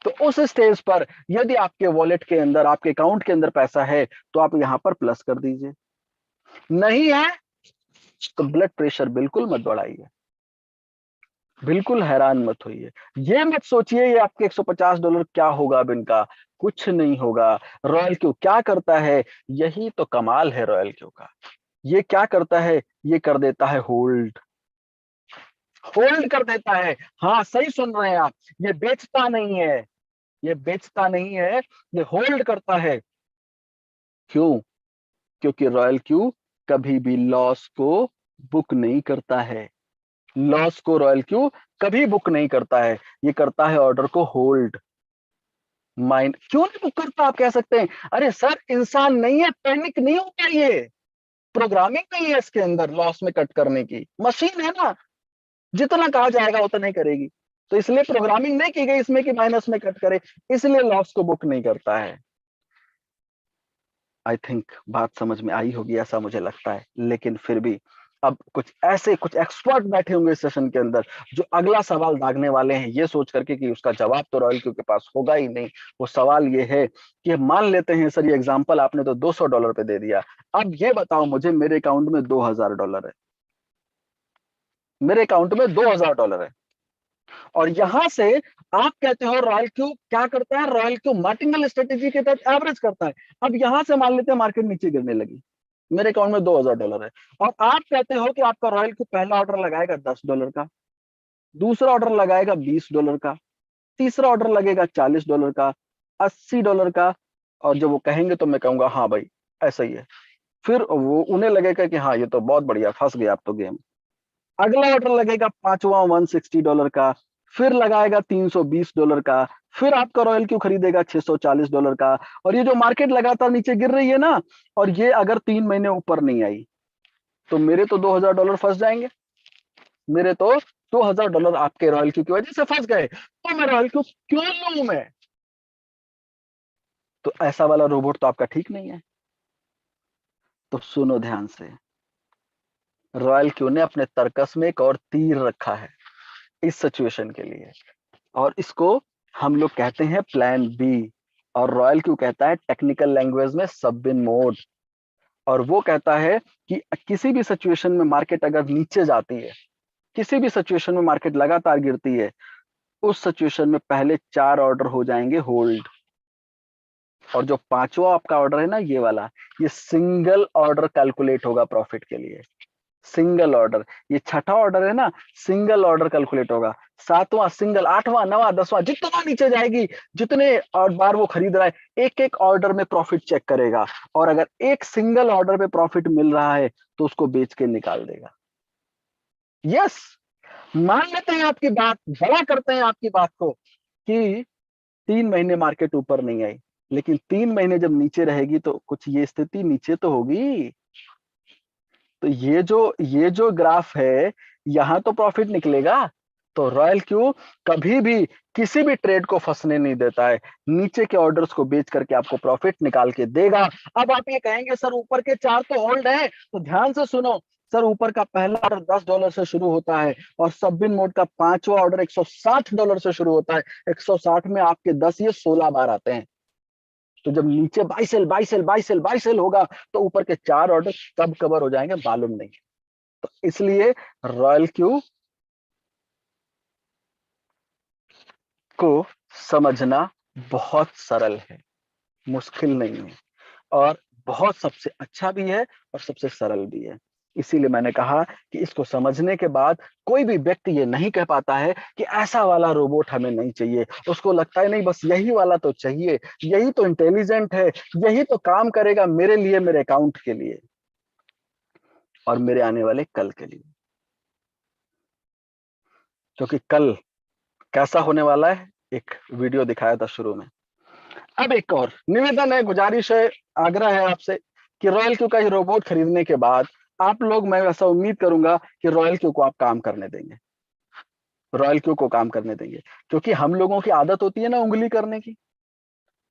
तो उस स्टेज पर यदि आपके वॉलेट के अंदर, आपके अकाउंट के अंदर पैसा है, तो आप यहां पर प्लस कर दीजिए, नहीं है तो ब्लड प्रेशर बिल्कुल मत बढ़ाइए, बिल्कुल हैरान मत होइए, ये मत सोचिए ये आपके $150 क्या होगा अब इनका, कुछ नहीं होगा। रॉयल क्यू क्या करता है, यही तो कमाल है रॉयल क्यू का। ये क्या करता है, ये कर देता है होल्ड, होल्ड कर देता है। हाँ सही सुन रहे हैं आप, ये बेचता नहीं है, ये बेचता नहीं है, ये होल्ड करता है। क्यों? क्योंकि रॉयल क्यू कभी भी लॉस को बुक नहीं करता है, लॉस को रॉयल क्यू कभी बुक नहीं करता है, ये करता है ऑर्डर को होल्ड। माइंड क्यों नहीं बुक करता आप कह सकते हैं, अरे सर इंसान नहीं है, पैनिक नहीं होता, ये प्रोग्रामिंग नहीं है इसके अंदर लॉस में कट करने की, मशीन है ना, जितना कहा जाएगा उतना ही करेगी। तो इसलिए प्रोग्रामिंग नहीं की गई इसमें कि माइनस में कट करे, इसलिए लॉस को बुक नहीं करता है। आई थिंक बात समझ में आई होगी ऐसा मुझे लगता है, लेकिन फिर भी अब कुछ एक्सपर्ट बैठे होंगे इस सेशन के अंदर जो अगला सवाल दागने वाले हैं ये सोच करके कि उसका जवाब तो रॉयल क्यू के पास होगा ही नहीं। वो सवाल ये है कि मान लेते हैं सर ये एग्जांपल आपने तो $200 पे दे दिया, अब ये बताओ मुझे मेरे अकाउंट में $2000 है, मेरे अकाउंट में $2000 है, और यहां से आप कहते हो रॉयल क्यू क्या करता है, रॉयल क्यू मार्टिंगल स्ट्रेटेजी के तहत एवरेज करता है। अब यहां से मान लेते हैं मार्केट नीचे गिरने लगी, मेरे अकाउंट में $2000 है, और आप कहते हो कि आपका रॉयल क्यू पहला ऑर्डर लगाएगा $10 का, दूसरा ऑर्डर लगाएगा $20 का, तीसरा ऑर्डर लगेगा $40 का, $80 का, और जब वो कहेंगे तो मैं कहूंगा हाँ भाई ऐसा ही है, फिर वो उन्हें लगेगा कि हाँ ये तो बहुत बढ़िया, फंस गया आप तो गेम। अगला ऑर्डर लगेगा पांचवा $160 का, फिर लगाएगा $320 का, फिर आपका रॉयल क्यू खरीदेगा $640 का, और ये जो मार्केट लगातार नीचे गिर रही है ना, और ये अगर 3 महीने ऊपर नहीं आई तो मेरे तो $2000 फंस जाएंगे, मेरे तो $2000 आपके रॉयल क्यू की वजह से फंस गए, तो मैं रॉयल क्यू क्यों लूं मैं? तो ऐसा वाला रोबोट तो आपका ठीक नहीं है। तो सुनो ध्यान से, रॉयल क्यू ने अपने तर्कस में एक और तीर रखा है इस सिचुएशन के लिए, और इसको हम लोग कहते हैं प्लान बी, और रॉयल क्यू कहता है टेक्निकल लैंग्वेज में सबबिन मोड। और वो कहता है कि किसी भी सिचुएशन में मार्केट अगर नीचे जाती है, किसी भी सिचुएशन में मार्केट लगातार गिरती है, उस सिचुएशन में पहले 4 ऑर्डर हो जाएंगे होल्ड, और जो पांचवा आपका ऑर्डर है ना ये वाला, ये सिंगल ऑर्डर कैलकुलेट होगा प्रॉफिट के लिए, सिंगल ऑर्डर। ये छठा ऑर्डर है ना, सिंगल ऑर्डर कैलकुलेट होगा, सातवां सिंगल, आठवां, नवा, 10वां, जितना नीचे जाएगी, जितने और बार वो खरीद रहा है, एक एक ऑर्डर में प्रॉफिट चेक करेगा, और अगर एक सिंगल ऑर्डर पे प्रॉफिट मिल रहा है तो उसको बेच के निकाल देगा। यस, मान लेते हैं आपकी बात, बड़ा करते हैं आपकी बात को कि 3 महीने मार्केट ऊपर नहीं आई, लेकिन 3 महीने जब नीचे रहेगी तो कुछ ये स्थिति नीचे तो होगी। तो ये जो ग्राफ है यहां तो प्रॉफिट निकलेगा। तो रॉयल क्यू कभी भी किसी भी ट्रेड को फंसने नहीं देता है, नीचे के ऑर्डर्स को बेच करके आपको प्रॉफिट निकाल के देगा। अब आप ये कहेंगे सर ऊपर के 4 तो होल्ड है, तो ध्यान से सुनो सर, ऊपर का पहला ऑर्डर $10 से शुरू होता है, और सबबिन मोड का पांचवा ऑर्डर $160 से शुरू होता है। 160 में आपके 10 ये 16 बार आते हैं। तो जब नीचे बाई सेल होगा तो ऊपर के 4 ऑर्डर कब कवर हो जाएंगे मालूम नहीं। तो इसलिए रॉयल क्यू को समझना बहुत सरल है, मुश्किल नहीं है, और बहुत सबसे अच्छा भी है और सबसे सरल भी है। इसीलिए मैंने कहा कि इसको समझने के बाद कोई भी व्यक्ति ये नहीं कह पाता है कि ऐसा वाला रोबोट हमें नहीं चाहिए। उसको लगता है नहीं बस यही वाला तो चाहिए, यही तो इंटेलिजेंट है, यही तो काम करेगा मेरे लिए, मेरे अकाउंट के लिए और मेरे आने वाले कल के लिए। क्योंकि कल कैसा होने वाला है एक वीडियो दिखाया था शुरू में। अब एक और निवेदन है, गुजारिश है, आग्रह है आपसे कि रॉयल क्यू का ये रोबोट खरीदने के बाद आप लोग, मैं ऐसा उम्मीद करूंगा कि रॉयल क्यू को आप काम करने देंगे, रॉयल क्यू को काम करने देंगे, क्योंकि हम लोगों की आदत होती है ना उंगली करने की,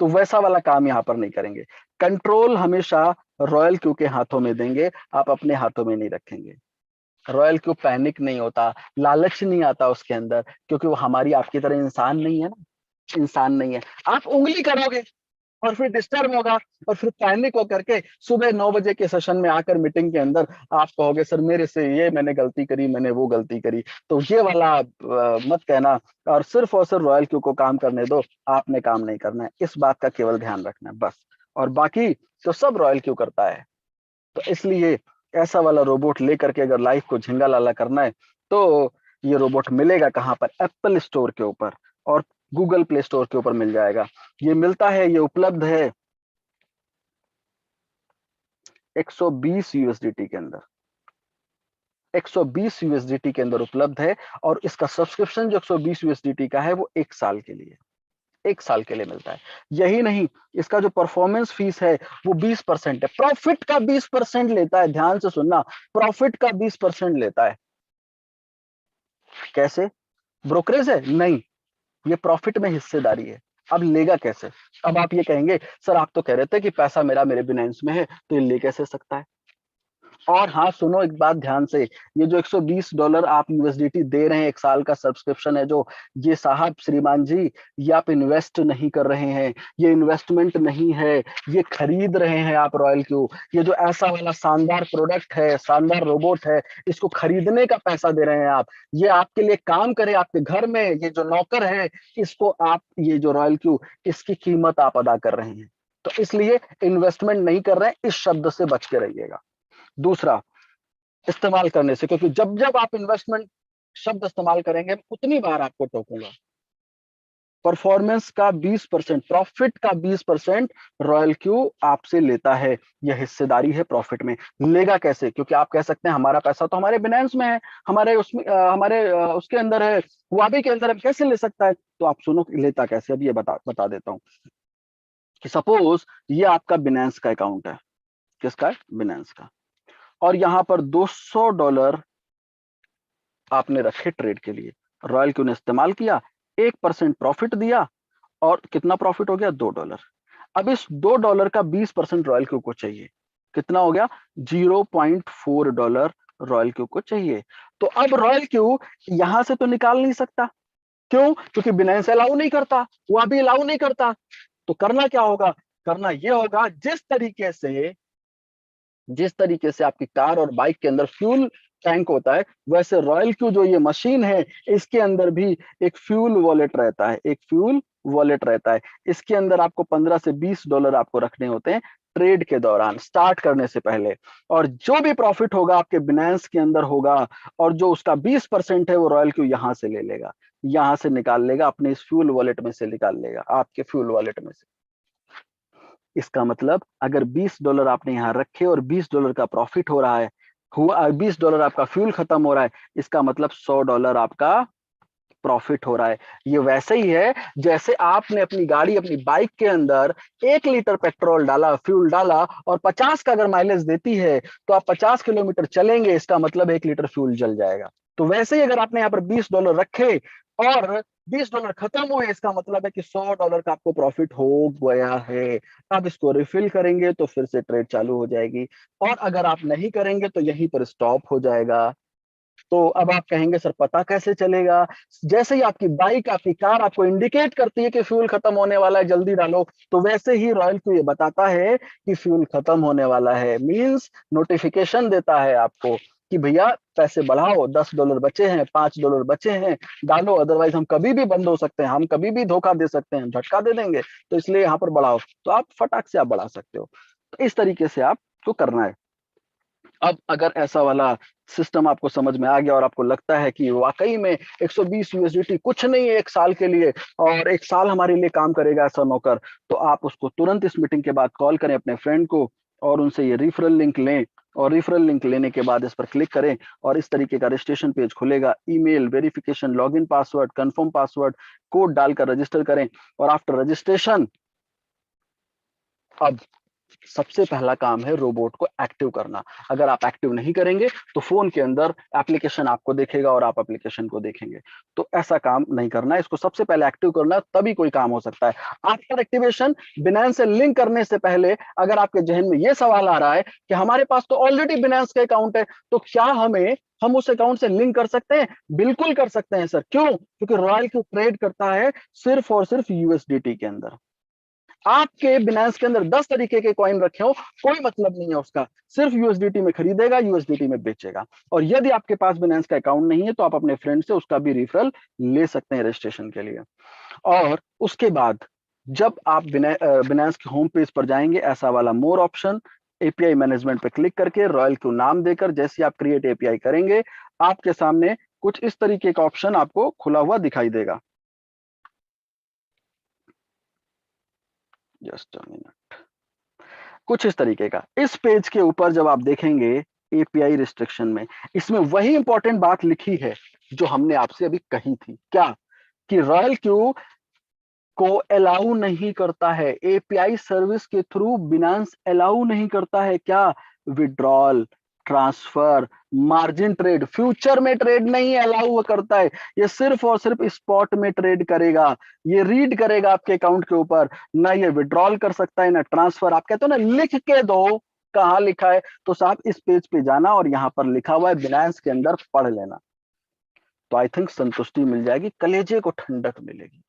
तो वैसा वाला काम यहाँ पर नहीं करेंगे। कंट्रोल हमेशा रॉयल क्यू के हाथों में देंगे, आप अपने हाथों में नहीं रखेंगे। रॉयल क्यू पैनिक नहीं होता, लालच नहीं आता उसके अंदर, क्योंकि वो हमारी आपकी तरह इंसान नहीं है ना, इंसान नहीं है। आप उंगली करोगे और फिर डिस्टर्ब होगा, और फिर पैनिक होकर के सुबह 9 बजे के सेशन में आकर मीटिंग के अंदर आप कहोगे सर मेरे से ये मैंने गलती करी, मैंने वो गलती करी। तो ये वाला मत कहना, और सिर्फ रॉयल क्यू को काम करने दो, आपने काम नहीं करना है, इस बात का केवल ध्यान रखना है बस। और बाकी तो सब रॉयल क्यू करता है। तो इसलिए ऐसा वाला रोबोट लेकर के अगर लाइफ को झिंगा लाला करना है तो ये रोबोट मिलेगा कहाँ पर? एप्पल स्टोर के ऊपर और गूगल प्ले स्टोर के ऊपर मिल जाएगा। ये मिलता है, ये उपलब्ध है 120 यूएसडीटी के अंदर, 120 यूएसडीटी के अंदर उपलब्ध है। और इसका सब्सक्रिप्शन जो 120 यूएसडीटी का है वो 1 साल के लिए, 1 साल के लिए मिलता है। यही नहीं, इसका जो परफॉर्मेंस फीस है वो 20% है, प्रॉफिट का 20% लेता है। ध्यान से सुनना, प्रॉफिट का 20% लेता है। कैसे? ब्रोकरेज है? नहीं, ये प्रॉफिट में हिस्सेदारी है। अब लेगा कैसे? अब आप ये कहेंगे सर आप तो कह रहे थे कि पैसा मेरे बिनेंस में है, तो ये ले कैसे सकता है? और हाँ सुनो एक बात ध्यान से, ये जो $120 आप यूएसडीटी दे रहे हैं, 1 साल का सब्सक्रिप्शन है जो, ये साहब श्रीमान जी, ये आप इन्वेस्ट नहीं कर रहे हैं, ये इन्वेस्टमेंट नहीं है, ये खरीद रहे हैं आप रॉयल क्यू। ये जो ऐसा वाला शानदार प्रोडक्ट है, शानदार रोबोट है, इसको खरीदने का पैसा दे रहे हैं आप। ये आपके लिए काम करे आपके घर में, ये जो नौकर है इसको आप, ये जो रॉयल क्यू, इसकी कीमत आप अदा कर रहे हैं। तो इसलिए इन्वेस्टमेंट नहीं कर रहे हैं, इस शब्द से बच के रहिएगा। दूसरा, इस्तेमाल करने से, क्योंकि जब जब आप इन्वेस्टमेंट शब्द इस्तेमाल करेंगे उतनी बार आपको टोकूंगा। परफॉर्मेंस का 20%, प्रॉफिट का 20% रॉयल क्यू आपसे लेता है। यह हिस्सेदारी है प्रॉफिट में। लेगा कैसे? क्योंकि आप कह सकते हैं हमारा पैसा तो हमारे बिनेंस में है, हमारे उसमें उसके अंदर है, हुआबी के अंदर है, कैसे ले सकता है? तो आप सुनो लेता कैसे, अब ये बता देता हूं कि सपोज ये आपका बिनेंस का अकाउंट है। किसका है? बिनेंस का। और यहां पर $200 आपने रखे ट्रेड के लिए, रॉयल क्यू ने इस्तेमाल किया, 1% प्रॉफिट दिया, और कितना प्रॉफिट हो गया? $2। अब इस $2 का 20% रॉयल क्यू को चाहिए। कितना हो गया? $0.4 रॉयल क्यू को चाहिए। तो अब रॉयल क्यू यहां से तो निकाल नहीं सकता। क्यों? क्योंकि बिनेंस अलाउ नहीं करता, वो अभी अलाउ नहीं करता। तो करना क्या होगा? करना यह होगा, जिस तरीके से आपकी कार और बाइक के अंदर फ्यूल टैंक होता है, वैसे रॉयल क्यू जो ये मशीन है, इसके अंदर भी एक फ्यूल वॉलेट रहता है, एक फ्यूल वॉलेट रहता है। इसके अंदर आपको $15 से $20 आपको रखने होते हैं ट्रेड के दौरान, स्टार्ट करने से पहले। और जो भी प्रॉफिट होगा आपके बिनेंस के अंदर होगा, और जो उसका 20% है वो रॉयल क्यू यहां से ले लेगा, यहां से निकाल लेगा, अपने इस फ्यूल वॉलेट में से निकाल लेगा, आपके फ्यूल वॉलेट में से। इसका मतलब अगर $20 आपने यहां रखे और $20 का प्रॉफिट हो रहा है, हुआ $20 आपका फ्यूल खत्म हो रहा है, इसका मतलब $100 आपका प्रॉफिट हो रहा है। ये वैसे ही है जैसे आपने अपनी गाड़ी, अपनी बाइक के अंदर 1 लीटर पेट्रोल डाला, फ्यूल डाला, और 50 का अगर माइलेज देती है तो आप 50 किलोमीटर चलेंगे, इसका मतलब 1 लीटर फ्यूल जल जाएगा। तो वैसे ही अगर आपने यहाँ पर $20 रखे और $20 खत्म हुए, इसका मतलब है कि $100 का आपको प्रॉफिट हो गया है। अब इसको रिफिल करेंगे तो फिर से ट्रेड चालू हो जाएगी, और अगर आप नहीं करेंगे तो यहीं पर स्टॉप हो जाएगा। तो अब आप कहेंगे सर पता कैसे चलेगा? जैसे ही आपकी बाइक, आपकी कार आपको इंडिकेट करती है कि फ्यूल खत्म होने वाला है, जल्दी डालो, तो वैसे ही रॉयल क्यू ये बताता है कि फ्यूल खत्म होने वाला है। मींस नोटिफिकेशन देता है आपको कि भैया पैसे बढ़ाओ, $10 बचे हैं, $5 बचे हैं, डालो, अदरवाइज हम कभी भी बंद हो सकते हैं, हम कभी भी धोखा दे सकते हैं, झटका दे देंगे, तो इसलिए यहाँ पर बढ़ाओ। तो आप फटाक से आप बढ़ा सकते हो। तो इस तरीके से आपको करना है। अब अगर ऐसा वाला सिस्टम आपको समझ में आ गया और आपको लगता है कि वाकई में 120 यूएसडीटी कुछ नहीं है 1 साल के लिए, और 1 साल हमारे लिए काम करेगा ऐसा नौकर, तो आप उसको तुरंत इस मीटिंग के बाद कॉल करें अपने फ्रेंड को, और उनसे ये रेफरल लिंक लें, और रेफरल लिंक लेने के बाद इस पर क्लिक करें, और इस तरीके का रजिस्ट्रेशन पेज खुलेगा। Email verification, login password, confirm password, code डालकर रजिस्टर करें। और आफ्टर रजिस्ट्रेशन अब सबसे पहला काम है रोबोट को एक्टिव करना। अगर आप एक्टिव नहीं करेंगे तो फोन के अंदर एप्लीकेशन आपको देखेगा और आप एप्लीकेशन को देखेंगे, तो ऐसा काम नहीं करना है। इसको सबसे पहले एक्टिव करना है, तभी कोई काम हो सकता है। आफ्टर एक्टिवेशन, बिनेंस से लिंक करने से पहले अगर आपके जहन में यह सवाल आ रहा है कि हमारे पास तो ऑलरेडी बिनेंस का अकाउंट है, तो क्या हम उस अकाउंट से लिंक कर सकते हैं? बिल्कुल कर सकते हैं सर। क्यों? क्योंकि रॉयल क्यू ट्रेड करता है सिर्फ और सिर्फ यूएसडीटी के अंदर। आपके बिनेंस के अंदर 10 तरीके के कॉइन रखे हो, कोई मतलब नहीं है उसका, सिर्फ यूएसडीटी में खरीदेगा, यूएसडीटी में बेचेगा। और यदि आपके पास बिनेंस का अकाउंट नहीं है तो आप अपने फ्रेंड से उसका भी रेफरल ले सकते हैं रजिस्ट्रेशन के लिए। और उसके बाद जब आप बिनेंस के होम पेज पर जाएंगे, ऐसा वाला मोर ऑप्शन, एपीआई मैनेजमेंट पे क्लिक करके रॉयल क्यू नाम देकर जैसे आप क्रिएट एपीआई करेंगे, आपके सामने कुछ इस तरीके का ऑप्शन आपको खुला हुआ दिखाई देगा। Just a minute. कुछ इस तरीके का। इस पेज के ऊपर जब आप देखेंगे एपीआई रिस्ट्रिक्शन में, इसमें वही इंपॉर्टेंट बात लिखी है जो हमने आपसे अभी कही थी। क्या? कि रॉयल क्यू को अलाउ नहीं करता है, एपीआई सर्विस के थ्रू बिनांस अलाउ नहीं करता है। क्या? Withdrawal, transfer, margin trade, future में ट्रेड नहीं अलाउ करता है। ये सिर्फ और सिर्फ स्पॉट में ट्रेड करेगा। ये रीड करेगा आपके अकाउंट के ऊपर, ना ये विड्रॉल कर सकता है ना ट्रांसफर। आप कहते हो ना लिख के दो, कहाँ लिखा है? तो साहब इस पेज पे जाना और यहाँ पर लिखा हुआ है बिनांस के अंदर पढ़ लेना, तो आई थिंक संतुष्टि मिल जाएगी, कलेजे को ठंडक मिलेगी।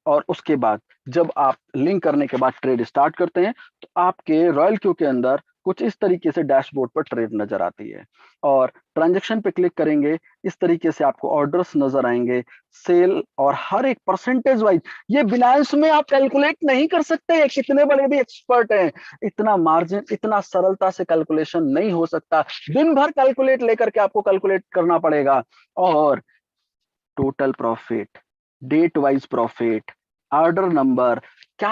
और उसके बाद जब आप लिंक करने के बाद ट्रेड स्टार्ट करते हैं तो आपके रॉयल क्यू के अंदर कुछ इस तरीके से डैशबोर्ड पर ट्रेड नजर आती है। और ट्रांजैक्शन पे क्लिक करेंगे, इस तरीके से आपको ऑर्डर्स नजर आएंगे, सेल और हर एक परसेंटेज वाइज। ये बिनांस में आप कैलकुलेट नहीं कर सकते हैं, कितने बड़े भी एक्सपर्ट हैं, इतना मार्जिन इतना सरलता से कैलकुलेशन नहीं हो सकता। दिन भर कैलकुलेट लेकर के आपको कैलकुलेट करना पड़ेगा। और total profit, date wise profit, order number, क्या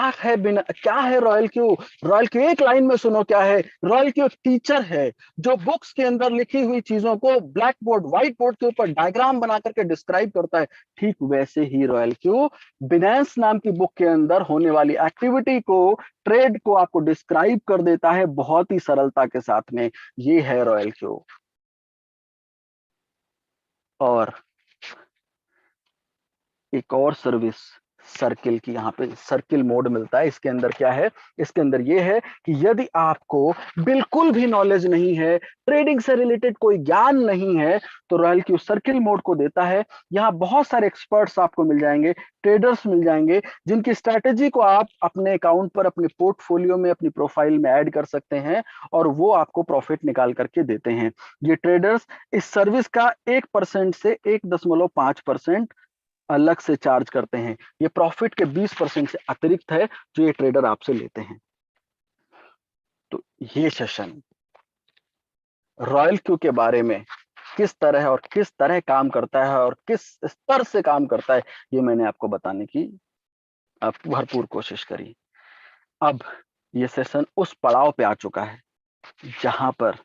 है रॉयल क्यू? रॉयल क्यू एक लाइन में सुनो क्या है। रॉयल क्यू एक टीचर है जो बुक्स के अंदर लिखी हुई चीजों को ब्लैक बोर्ड व्हाइट बोर्ड के ऊपर डायग्राम बना करके डिस्क्राइब करता है। ठीक वैसे ही रॉयल क्यू बिनांस नाम की बुक के अंदर होने वाली एक्टिविटी को, ट्रेड को आपको डिस्क्राइब कर देता है बहुत ही सरलता के साथ में। ये है रॉयल क्यू। और एक और सर्विस सर्किल की, यहाँ पे सर्किल मोड मिलता है। इसके अंदर क्या है? इसके अंदर ये है कि यदि आपको बिल्कुल भी नॉलेज नहीं है, ट्रेडिंग से रिलेटेड कोई ज्ञान नहीं है, तो रॉयल क्यू सर्किल मोड को देता है। यहाँ बहुत सारे एक्सपर्ट्स आपको मिल जाएंगे, ट्रेडर्स मिल जाएंगे, जिनकी स्ट्रैटेजी को आप अपने अकाउंट पर, अपने पोर्टफोलियो में, अपनी प्रोफाइल में ऐड कर सकते हैं और वो आपको प्रॉफिट निकाल करके देते हैं। ये ट्रेडर्स इस सर्विस का 1% से 1.5% अलग से चार्ज करते हैं। ये प्रॉफिट के 20% से अतिरिक्त है जो ये ट्रेडर आपसे लेते हैं। तो ये सेशन रॉयल क्यू के बारे में किस तरह और किस तरह काम करता है और किस स्तर से काम करता है, ये मैंने आपको बताने की भरपूर कोशिश करी। अब ये सेशन उस पड़ाव पे आ चुका है जहां पर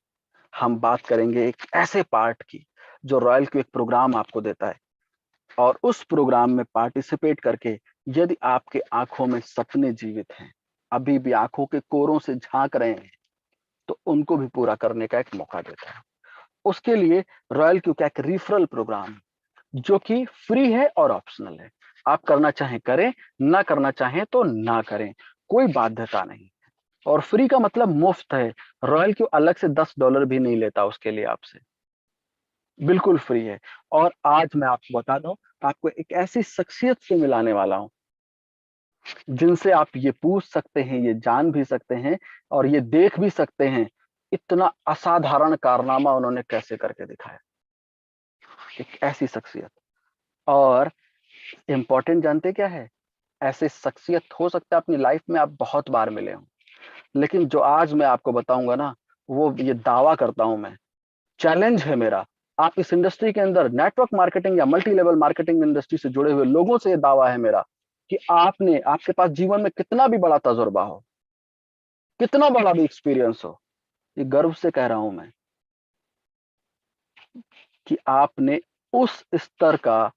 हम बात करेंगे एक ऐसे पार्ट की जो रॉयल क्यू एक प्रोग्राम आपको देता है। और उस प्रोग्राम में पार्टिसिपेट करके यदि आपके आंखों में सपने जीवित हैं, अभी भी आंखों के कोरों से झांक रहे हैं, तो उनको भी पूरा करने का एक मौका देता है। उसके लिए रॉयल क्यू का एक रिफरल प्रोग्राम जो कि फ्री है और ऑप्शनल है। आप करना चाहें करें, ना करना चाहें तो ना करें, कोई बाध्यता नहीं। और फ्री का मतलब मुफ्त है। रॉयल क्यू अलग से $10 भी नहीं लेता उसके लिए आपसे, बिल्कुल फ्री है। और आज मैं आपको बता दूं, आपको एक ऐसी शख्सियत से मिलाने वाला हूं जिनसे आप ये पूछ सकते हैं, ये जान भी सकते हैं और ये देख भी सकते हैं इतना असाधारण कारनामा उन्होंने कैसे करके दिखाया। एक ऐसी शख्सियत। और इंपॉर्टेंट जानते क्या है? ऐसे शख्सियत हो सकता है अपनी लाइफ में आप बहुत बार मिले हो, लेकिन जो आज मैं आपको बताऊंगा ना, वो ये दावा करता हूं मैं, चैलेंज है मेरा, आप इस इंडस्ट्री के अंदर नेटवर्क मार्केटिंग या मल्टी लेवल मार्केटिंग इंडस्ट्री से जुड़े हुए लोगों से ये दावा है मेरा कि आपके पास जीवन में कितना भी बड़ा तजुर्बा हो, कितना बड़ा भी एक्सपीरियंस हो, ये गर्व से कह रहा हूं मैं कि आपने उस स्तर का,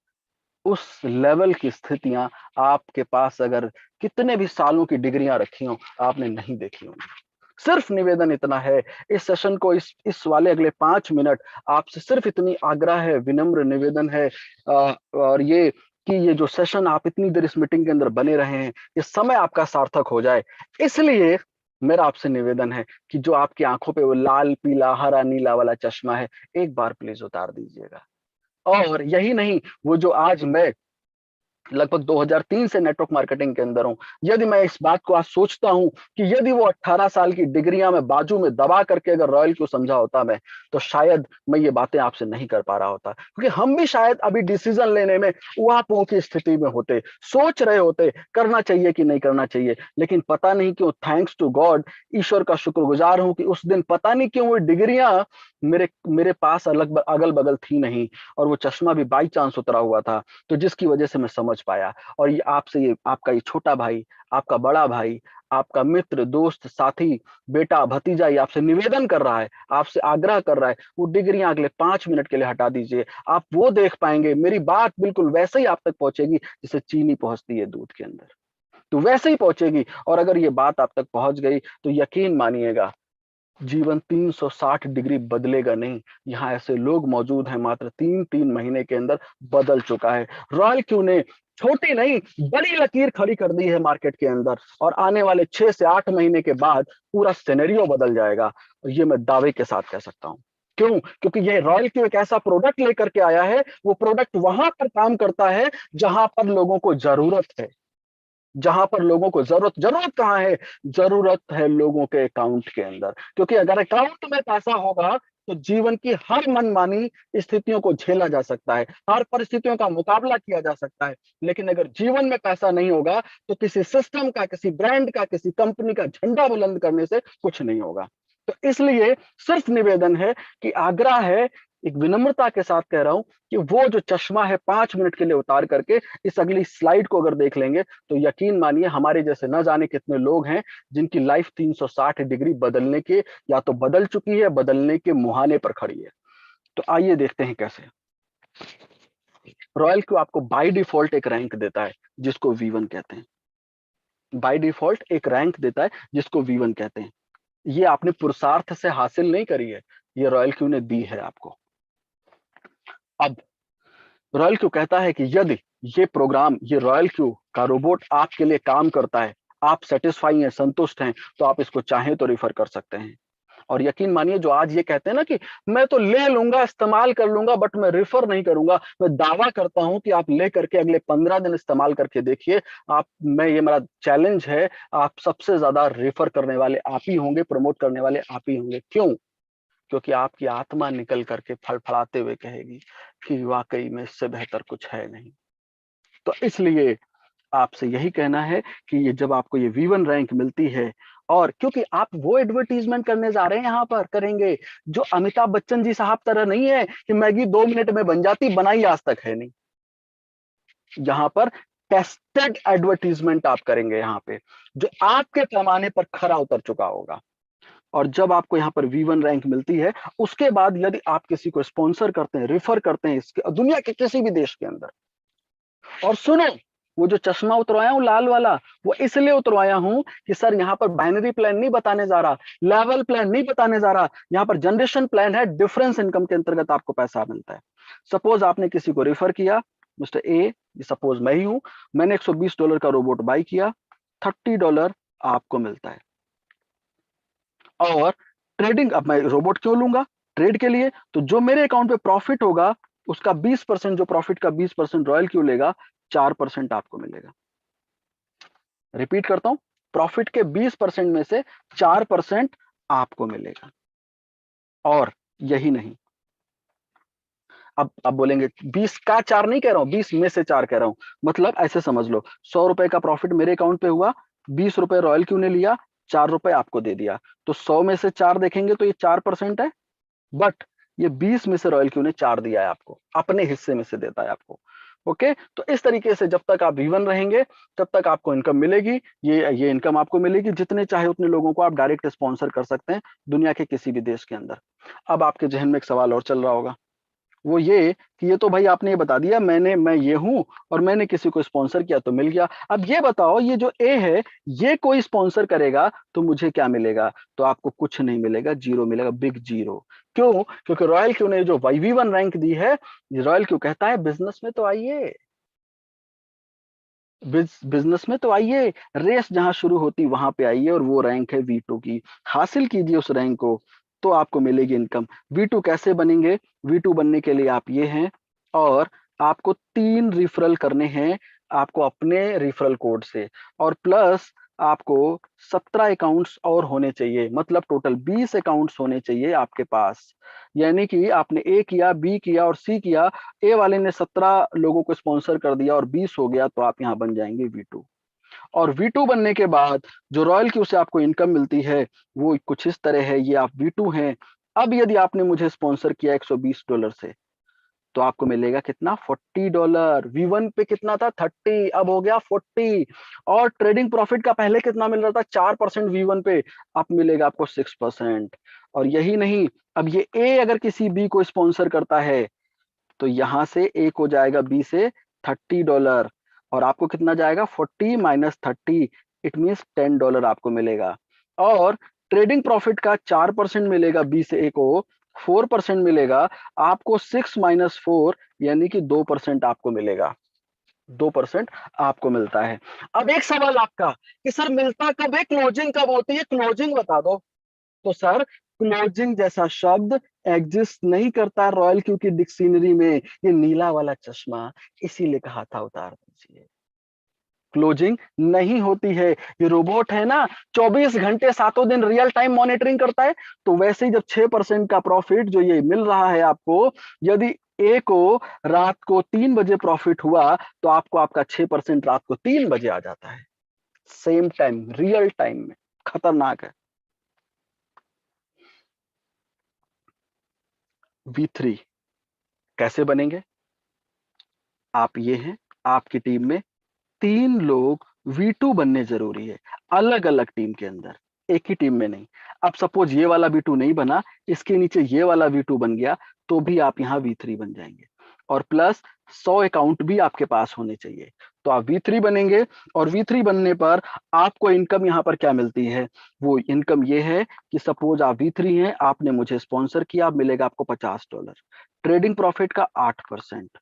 उस लेवल की स्थितियां आपके पास अगर कितने भी सालों की डिग्रियां रखी हो, आपने नहीं देखी होंगी। सिर्फ निवेदन इतना है, इस सेशन को, इस वाले अगले 5 मिनट आपसे सिर्फ इतनी आग्रह है, विनम्र निवेदन है, और ये कि ये जो सेशन आप इतनी देर इस मीटिंग के अंदर बने रहे हैं, ये समय आपका सार्थक हो जाए। इसलिए मेरा आपसे निवेदन है कि जो आपकी आंखों पे वो लाल पीला हरा नीला वाला चश्मा है, एक बार प्लीज उतार दीजिएगा। और यही नहीं, वो जो आज मैं लगभग 2003 से नेटवर्क मार्केटिंग के अंदर हूं। यदि मैं इस बात को आज सोचता हूं कि यदि वो 18 साल की डिग्रियां मैं बाजू में दबा करके अगर रॉयल को समझा होता मैं, तो शायद मैं ये बातें आपसे नहीं कर पा रहा होता, क्योंकि हम भी शायद अभी डिसीजन लेने में उहापोह की स्थिति में होते, सोच रहे होते करना चाहिए कि नहीं करना चाहिए। लेकिन पता नहीं क्यों, थैंक्स टू गॉड, ईश्वर का शुक्रगुजार हूं कि उस दिन पता नहीं क्यों वो डिग्रियां मेरे मेरे पास अगल बगल थी नहीं, और वो चश्मा भी बाई चांस उतरा हुआ था, तो जिसकी वजह से मैं समझ पाया। और ये आपसे, ये आपका ये छोटा भाई, आपका बड़ा भाई, आपका मित्र, दोस्त, साथी, बेटा, भतीजा, ये आपसे निवेदन कर रहा है, आपसे आग्रह कर रहा है, वो डिग्रियां अगले 5 मिनट के लिए हटा दीजिए। आप वो देख पाएंगे, मेरी बात बिल्कुल वैसे ही आप तक पहुंचेगी जैसे चीनी पहुंचती है दूध के अंदर, तो वैसे ही पहुंचेगी। और अगर ये बात आप तक पहुंच गई तो यकीन मानिएगा, जीवन 360 डिग्री बदलेगा नहीं। यहाँ ऐसे लोग मौजूद हैं, मात्र 3-3 महीने के अंदर बदल चुका है। रॉयल क्यू ने छोटी नहीं बड़ी लकीर खड़ी कर दी है मार्केट के अंदर, और आने वाले 6 से 8 महीने के बाद पूरा सिनेरियो बदल जाएगा, और ये मैं दावे के साथ कह सकता हूँ। क्यों? क्योंकि ये रॉयल क्यू एक ऐसा प्रोडक्ट लेकर के आया है, वो प्रोडक्ट वहां पर काम करता है जहां पर लोगों को जरूरत है। जहां पर लोगों को जरूरत कहाँ है? जरूरत है लोगों के अकाउंट के अंदर, क्योंकि अगर अकाउंट में पैसा होगा तो जीवन की हर मनमानी स्थितियों को झेला जा सकता है, हर परिस्थितियों का मुकाबला किया जा सकता है। लेकिन अगर जीवन में पैसा नहीं होगा तो किसी सिस्टम का, किसी ब्रांड का, किसी कंपनी का झंडा बुलंद करने से कुछ नहीं होगा। तो इसलिए सिर्फ निवेदन है, कि आग्रह है, एक विनम्रता के साथ कह रहा हूं कि वो जो चश्मा है 5 मिनट के लिए उतार करके इस अगली स्लाइड को अगर देख लेंगे, तो यकीन मानिए हमारे जैसे न जाने कितने लोग हैं जिनकी लाइफ 360 डिग्री बदलने के, या तो बदल चुकी है, बदलने के मुहाने पर खड़ी है। तो आइए देखते हैं कैसे। रॉयल क्यू आपको बाय डिफॉल्ट एक रैंक देता है जिसको V1 कहते हैं। बाय डिफॉल्ट एक रैंक देता है जिसको V1 कहते हैं। ये आपने पुरुषार्थ से हासिल नहीं करी है, ये रॉयल क्यू ने दी है आपको। अब रॉयल क्यू कहता है कि यदि ये प्रोग्राम, ये रॉयल क्यू का रोबोट आपके लिए काम करता है, आप सेटिस्फाई हैं, संतुष्ट हैं, तो आप इसको चाहें तो रिफर कर सकते हैं। और यकीन मानिए, जो आज ये कहते हैं ना कि मैं तो ले लूंगा, इस्तेमाल कर लूंगा, बट मैं रिफर नहीं करूंगा, मैं दावा करता हूं कि आप ले करके अगले 15 दिन इस्तेमाल करके देखिए, आप, मैं, ये मेरा चैलेंज है, आप सबसे ज्यादा रेफर करने वाले आप ही होंगे, प्रमोट करने वाले आप ही होंगे। क्यों? क्योंकि आपकी आत्मा निकल करके फड़फड़ाते हुए कहेगी कि वाकई में इससे बेहतर कुछ है नहीं। तो इसलिए आपसे यही कहना है कि ये जब आपको ये V1 रैंक मिलती है, और क्योंकि आप वो एडवर्टीजमेंट करने जा रहे हैं, यहाँ पर करेंगे जो अमिताभ बच्चन जी साहब तरह नहीं है कि मैगी 2 मिनट में बन जाती, बनाई आज तक है नहीं। यहाँ पर टेस्टेड एडवर्टीजमेंट आप करेंगे, यहाँ पे जो आपके पैमाने पर खरा उतर चुका होगा। और जब आपको यहाँ पर V1 रैंक मिलती है, उसके बाद यदि आप किसी को स्पॉन्सर करते हैं, रिफर करते हैं इसके दुनिया के किसी भी देश के अंदर, और सुनो, वो जो चश्मा उतरवाया हूं लाल वाला, वो इसलिए उतरवाया हूं कि सर यहाँ पर बाइनरी प्लान नहीं बताने जा रहा, लेवल प्लान नहीं बताने जा रहा, यहाँ पर जनरेशन प्लान है, डिफरेंस इनकम के अंतर्गत आपको पैसा मिलता है। सपोज आपने किसी को रेफर किया, मिस्टर ए, सपोज मैं ही हूं, मैंने $120 का रोबोट बाई किया, $30 आपको मिलता है। और ट्रेडिंग, अब मैं रोबोट क्यों लूंगा ट्रेड के लिए? तो जो मेरे अकाउंट पे प्रॉफिट होगा उसका 20%, जो प्रॉफिट का 20% रॉयल क्यू लेगा, 4% आपको मिलेगा। रिपीट करता हूं, प्रॉफिट के 20% में से 4% आपको मिलेगा। और यही नहीं, अब बोलेंगे 20 का 4 नहीं कह रहा हूं, 20 में से 4 कह रहा हूं। मतलब ऐसे समझ लो, 100 रुपए का प्रॉफिट मेरे अकाउंट पे हुआ, 20 रुपए रॉयल क्यू ने लिया, 4 रुपए आपको दे दिया, तो 100 में से 4 देखेंगे तो ये 4% है। बट ये 20 में से रॉयल क्यू ने 4 दिया है आपको, अपने हिस्से में से देता है आपको। ओके, तो इस तरीके से जब तक आप V1 रहेंगे तब तक आपको इनकम मिलेगी। ये इनकम आपको मिलेगी, जितने चाहे उतने लोगों को आप डायरेक्ट स्पॉन्सर कर सकते हैं दुनिया के किसी भी देश के अंदर। अब आपके जहन में एक सवाल और चल रहा होगा, वो ये कि ये तो भाई आपने ये बता दिया, मैं ये हूं और मैंने किसी को स्पॉन्सर किया तो मिल गया। अब ये बताओ, ये जो ए है, ये कोई स्पॉन्सर करेगा तो मुझे क्या मिलेगा? तो आपको कुछ नहीं मिलेगा, जीरो मिलेगा, बिग जीरो। क्यों? क्योंकि रॉयल क्यू ने जो V1 रैंक दी है, रॉयल क्यू कहता है बिजनेस में तो आइए, बिजनेस में तो आइए, रेस जहां शुरू होती वहां पे आइए, और वो रैंक है V2 की, हासिल कीजिए उस रैंक को, तो आपको मिलेगी इनकम। V2 कैसे बनेंगे? V2 बनने के लिए आप ये हैं, और आपको 3 रिफरल करने हैं आपको अपने रिफरल कोड से, और प्लस आपको 17 अकाउंट्स और होने चाहिए, मतलब टोटल 20 अकाउंट्स होने चाहिए आपके पास। यानी कि आपने ए किया, बी किया और सी किया, ए वाले ने 17 लोगों को स्पॉन्सर कर दिया और 20 हो गया, तो आप यहाँ बन जाएंगे V2। और V2 बनने के बाद जो रॉयल क्यू से आपको इनकम मिलती है वो कुछ इस तरह है, ये आप V2 हैं। अब यदि आपने मुझे स्पॉन्सर किया $120 से, तो आपको मिलेगा कितना, $40। V1 पे कितना था, 30, अब हो गया 40। और ट्रेडिंग प्रॉफिट का पहले कितना मिल रहा था, 4% V1 पे, अब मिलेगा आपको 6%। और यही नहीं, अब ये ए अगर किसी बी को स्पॉन्सर करता है तो यहां से एक हो जाएगा बी से $30, और आपको कितना जाएगा, 40 माइनस 30, इट मीन्स $10 आपको मिलेगा। और ट्रेडिंग प्रॉफिट का 4% मिलेगा बी से ए को, 4% मिलेगा आपको, 6 माइनस 4 यानी कि 2% आपको मिलेगा, 2% आपको मिलता है। अब एक सवाल आपका कि सर मिलता कब है, क्लोजिंग कब होती है, क्लोजिंग बता दो। तो सर क्लोजिंग जैसा शब्द एग्जिस्ट नहीं करता रॉयल क्यू की डिक्शनरी में, ये नीला वाला चश्मा, इसीलिए कहा था उतार दीजिए। क्लोजिंग नहीं होती है, ये रोबोट है ना, 24 घंटे 7 दिन रियल टाइम मॉनिटरिंग करता है। तो वैसे ही जब 6% का प्रॉफिट जो ये मिल रहा है आपको, यदि ए को रात को 3 बजे प्रॉफिट हुआ तो आपको आपका 6% रात को 3 बजे आ जाता है, सेम टाइम, रियल टाइम में। खतरनाक है। V3 कैसे बनेंगे, आप ये हैं, आपकी टीम में 3 लोग V2 बनने जरूरी है, अलग अलग टीम के अंदर, एक ही टीम में नहीं। अब सपोज ये वाला V2 नहीं बना, इसके नीचे ये वाला V2 बन गया, तो भी आप यहाँ V3 बन जाएंगे। और प्लस 100 अकाउंट भी आपके पास होने चाहिए, तो आप V3 बनेंगे। और V3 बनने पर आपको इनकम यहाँ पर क्या मिलती है, वो इनकम ये है कि सपोज आप V3 हैं, आपने मुझे स्पॉन्सर किया, मिलेगा आपको $50, ट्रेडिंग प्रॉफिट का 8%।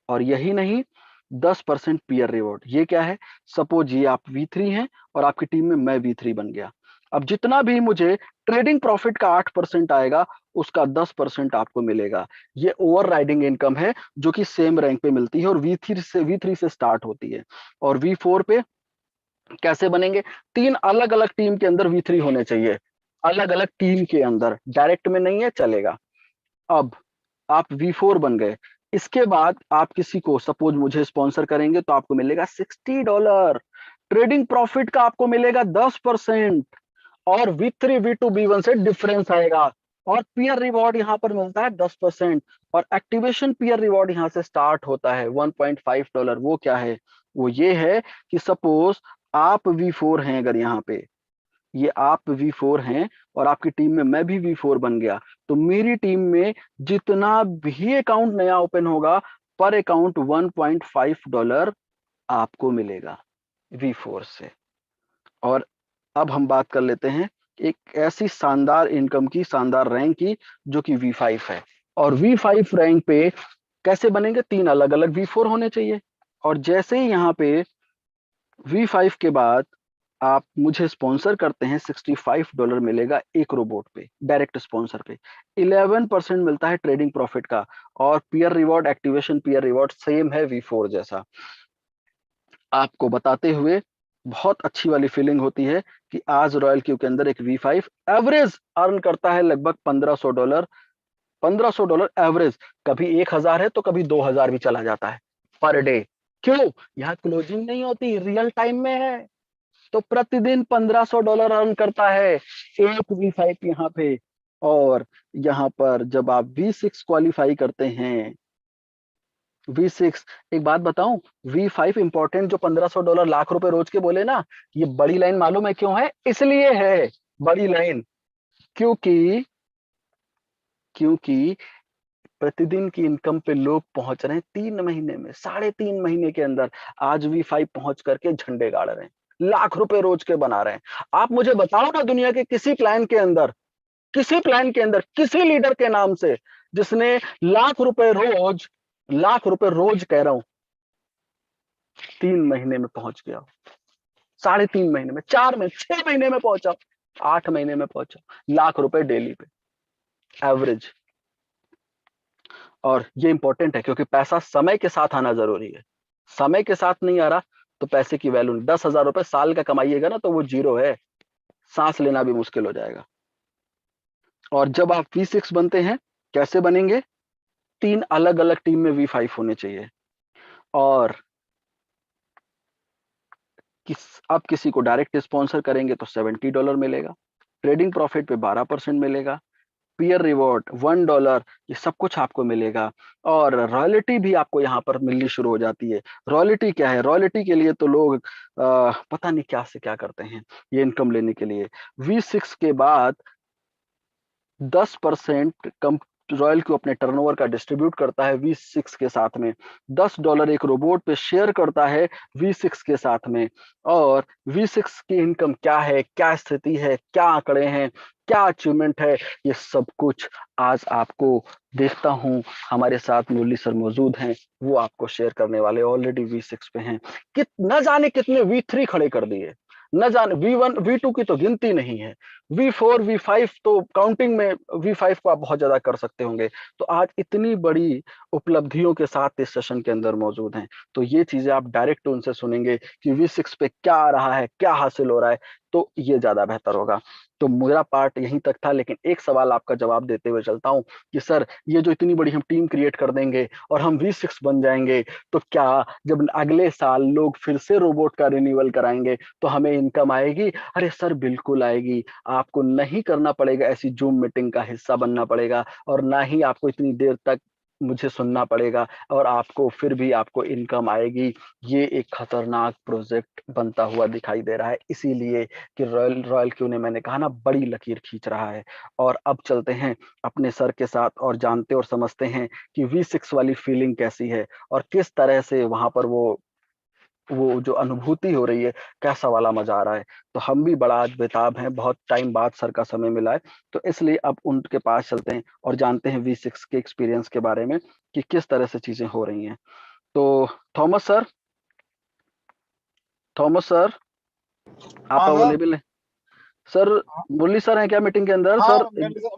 और यही नहीं, 10% पीयर रिवॉर्ड। ये क्या है, सपोज ये आप V3 हैं और आपकी टीम में मैं V3 बन गया, अब जितना भी मुझे ट्रेडिंग प्रॉफिट का 8% आएगा, उसका 10% आपको मिलेगा। ये ओवर राइडिंग इनकम है जो कि सेम रैंक पे मिलती है और V3 से स्टार्ट होती है। और V4 पे कैसे बनेंगे, 3 अलग अलग टीम के अंदर V3 होने चाहिए, अलग अलग टीम के अंदर, डायरेक्ट में नहीं है, चलेगा। अब आप V4 बन गए, इसके बाद आप किसी को, सपोज मुझे स्पॉन्सर करेंगे तो आपको मिलेगा $60, ट्रेडिंग प्रॉफिट का आपको मिलेगा 10%। और V3 V2 V1 से डिफरेंस आएगा, और पीयर रिवॉर्ड यहाँ पर मिलता है 10%। और एक्टिवेशन पीयर रिवॉर्ड यहाँ से स्टार्ट होता है $1.5। वो क्या है, वो ये है कि सपोज आप V4 हैं, अगर यहाँ पे ये आप V4 हैं और आपकी टीम में मैं भी V4 बन गया, तो मेरी टीम में जितना भी अकाउंट नया ओपन होगा, पर अकाउंट $1.5 आपको मिलेगा V4 से। और अब हम बात कर लेते हैं एक ऐसी शानदार इनकम की, शानदार रैंक की, जो कि V5 है। और V5 रैंक पे कैसे बनेंगे, 3 अलग अलग V4 होने चाहिए। और जैसे ही यहाँ पे V5 के बाद आप मुझे स्पॉन्सर करते हैं, $65 मिलेगा एक रोबोट पे, डायरेक्ट स्पॉन्सर पे। 11% मिलता है ट्रेडिंग प्रॉफिट का। और peer reward, activation peer reward same है V4 जैसा। आपको बताते हुए बहुत अच्छी वाली फीलिंग होती है कि आज रॉयल क्यू के अंदर एक V5 एवरेज अर्न करता है लगभग $1500, $1500 एवरेज। कभी 1000 है तो कभी 2000 भी चला जाता है पर डे। क्यों, यहाँ क्लोजिंग नहीं होती, रियल टाइम में है, तो प्रतिदिन $1500 अर्न करता है एक V5 यहाँ पे। और यहाँ पर जब आप V6 क्वालिफाई करते हैं, V6, एक बात बताऊं, V5 इंपॉर्टेंट, जो $1500 लाख रुपए रोज के बोले ना, ये बड़ी लाइन मालूम है क्यों है, इसलिए है बड़ी लाइन, क्योंकि क्योंकि प्रतिदिन की इनकम पे लोग पहुंच रहे हैं 3 महीने में, 3.5 महीने के अंदर आज V5 पहुंच करके झंडे गाड़ रहे हैं, लाख रुपए रोज के बना रहे हैं। आप मुझे बताओ ना, दुनिया के किसी प्लान के अंदर, किसी प्लान के अंदर, किसी लीडर के नाम से जिसने लाख रुपए रोज कह रहा हूं, 3 महीने में पहुंच गया, 3.5 महीने में, 4 में, 6 महीने में पहुंचा, 8 महीने में पहुंचा, लाख रुपए डेली पे एवरेज। और ये इंपॉर्टेंट है क्योंकि पैसा समय के साथ आना जरूरी है। समय के साथ नहीं आ रहा तो पैसे की वैल्यू नहीं। 10,000 रुपए साल का कमाइएगा ना तो वो जीरो है, सांस लेना भी मुश्किल हो जाएगा। और जब आप V6 बनते हैं, कैसे बनेंगे? 3 अलग-अलग टीम में V5 होने चाहिए। और आप किसी को डायरेक्ट स्पॉन्सर करेंगे तो $70 मिलेगा, ट्रेडिंग प्रॉफिट पे 12% मिलेगा, पीयर रिवॉर्ड $1 ये सब कुछ आपको मिलेगा। और रॉयल्टी भी आपको यहाँ पर मिलनी शुरू हो जाती है। रॉयल्टी क्या है? रॉयल्टी के लिए तो लोग पता नहीं क्या से क्या करते हैं ये इनकम लेने के लिए। V6 के बाद 10% कम रॉयल क्यू अपने टर्नओवर का डिस्ट्रीब्यूट करता है V6 के साथ में। $10 एक रोबोट पे शेयर करता है V6 के साथ में। और V6 की इनकम क्या है, क्या स्थिति है, क्या आंकड़े हैं, क्या अचीवमेंट है, ये सब कुछ आज आपको देखता हूं। हमारे साथ मुरली सर मौजूद हैं, वो आपको शेयर करने वाले। ऑलरेडी V6 पे हैं, न जाने कितने V3 खड़े कर दिए, न जाने V1 V2 की तो गिनती नहीं है, V4 V5 तो काउंटिंग में V5 को आप बहुत ज्यादा कर सकते होंगे। तो आज इतनी बड़ी उपलब्धियों के साथ इस सेशन के अंदर मौजूद हैं, तो ये चीजें आप डायरेक्ट उनसे सुनेंगे कि V6 पे क्या आ रहा है, क्या हासिल हो रहा है, तो ये ज्यादा बेहतर होगा। तो मेरा पार्ट यहीं तक था, लेकिन एक सवाल आपका जवाब देते हुए चलता हूं कि सर ये जो इतनी बड़ी हम टीम क्रिएट कर देंगे और हम V6 बन जाएंगे, तो क्या जब अगले साल लोग फिर से रोबोट का रिन्यूअल कराएंगे तो हमें इनकम आएगी? अरे सर बिल्कुल आएगी। आपको नहीं करना पड़ेगा ऐसी जूम मीटिंग का हिस्सा बनना पड़ेगा, और ना ही आपको इतनी देर तक मुझे सुनना पड़ेगा, और आपको फिर भी आपको इनकम आएगी। ये एक खतरनाक प्रोजेक्ट बनता हुआ दिखाई दे रहा है, इसीलिए कि रॉयल क्यू ने, मैंने कहा ना, बड़ी लकीर खींच रहा है। और अब चलते हैं अपने सर के साथ और जानते और समझते हैं कि V6 वाली फीलिंग कैसी है और किस तरह से वहां पर वो जो अनुभूति हो रही है, कैसा वाला मजा आ रहा है। तो हम भी बड़ा आज बेताब हैं, बहुत टाइम बाद सर का समय मिला है, तो इसलिए अब उनके पास चलते हैं और जानते हैं V6 के एक्सपीरियंस के बारे में कि किस तरह से चीजें हो रही हैं। तो थॉमस सर, आप हाँ सर। अवेलेबल हैं? सर मुरली सर हैं क्या मीटिंग के अंदर? हाँ, सर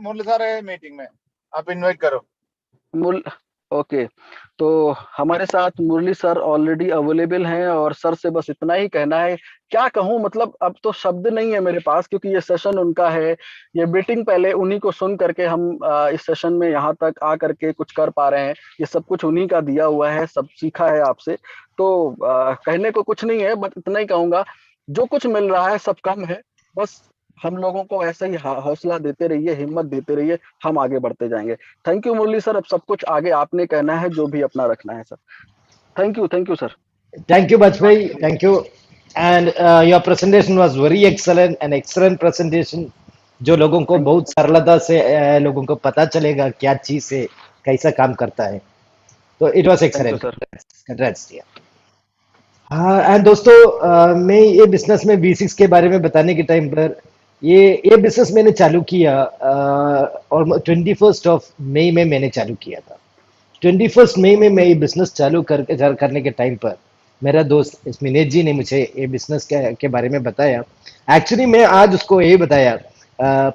मुरली सर है मीटिंग में, आप इनवाइट करो। ओके, तो हमारे साथ मुरली सर ऑलरेडी अवेलेबल हैं, और सर से बस इतना ही कहना है, क्या कहूं, मतलब अब तो शब्द नहीं है मेरे पास, क्योंकि ये सेशन उनका है। ये मीटिंग पहले उन्हीं को सुन करके हम इस सेशन में यहाँ तक आ करके कुछ कर पा रहे हैं। ये सब कुछ उन्हीं का दिया हुआ है, सब सीखा है आपसे। तो कहने को कुछ नहीं है, बस इतना ही कहूंगा, जो कुछ मिल रहा है सब कम है। बस हम लोगों को ऐसे ही हौसला देते रहिए, हिम्मत देते रहिए, हम आगे बढ़ते जाएंगे। थैंक यू मुरली सर, अब सब कुछ आगे आपने कहना है, जो भी अपना रखना है sir. Thank you sir. Thank you, Bajpai. Thank you. And your presentation was very excellent, an excellent presentation. जो लोगों को बहुत सरलता से लोगों को पता चलेगा क्या चीज है, कैसा काम करता है, तो इट वाज एक्सेलेंट। कंग्रेट्स दिया। हाँ, एंड दोस्तों, मैं ये बिजनेस में V6 के बारे में बताने के टाइम पर ये बिजनेस मैंने चालू किया और 21 मई में मैंने चालू किया था। 21 मई में मैं ये बिजनेस चालू करने के टाइम पर मेरा दोस्त स्मिनेश जी ने मुझे ये बिजनेस के बारे में बताया। एक्चुअली मैं आज उसको यही बताया,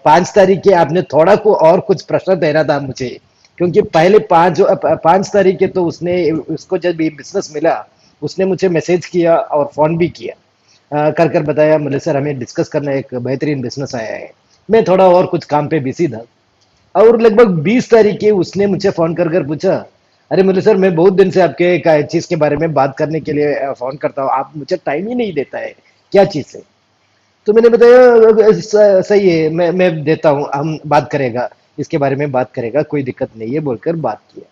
5 तारीख के आपने थोड़ा को और कुछ प्रश्न देना था मुझे, क्योंकि पहले 5 तारीख के तो उसको जब ये बिजनेस मिला उसने मुझे मैसेज किया और फोन भी किया, कर बताया, मुझे सर हमें डिस्कस करना, एक बेहतरीन बिजनेस आया है। मैं थोड़ा और कुछ काम पे बिजी था, और लगभग 20 तारीख के उसने मुझे फोन कर पूछा, अरे मुरली सर मैं बहुत दिन से आपके चीज के बारे में बात करने के लिए फोन करता हूँ, आप मुझे टाइम ही नहीं देता है, क्या चीज है? तो मैंने बताया सही है, मैं देता हूँ, हम बात करेगा, इसके बारे में बात करेगा, कोई दिक्कत नहीं है बोलकर बात किया।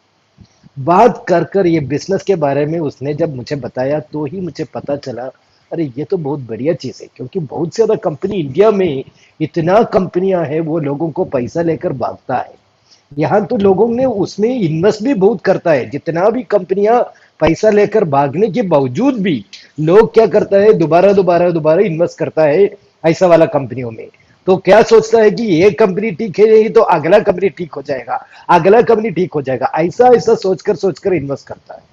बात कर ये बिजनेस के बारे में उसने जब मुझे बताया तो ही मुझे पता चला, अरे ये तो बहुत बढ़िया चीज है, क्योंकि बहुत ज्यादा कंपनी इंडिया में, इतना कंपनियां हैं, वो लोगों को पैसा लेकर भागता है। यहाँ तो लोगों ने उसमें इन्वेस्ट भी बहुत करता है, जितना भी कंपनियां पैसा लेकर भागने के बावजूद भी लोग क्या करता है, दोबारा इन्वेस्ट करता है ऐसा वाला कंपनियों में। तो क्या सोचता है कि ये कंपनी ठीक है नहीं तो अगला कंपनी ठीक हो जाएगा, अगला कंपनी ठीक हो जाएगा, ऐसा सोचकर इन्वेस्ट करता है।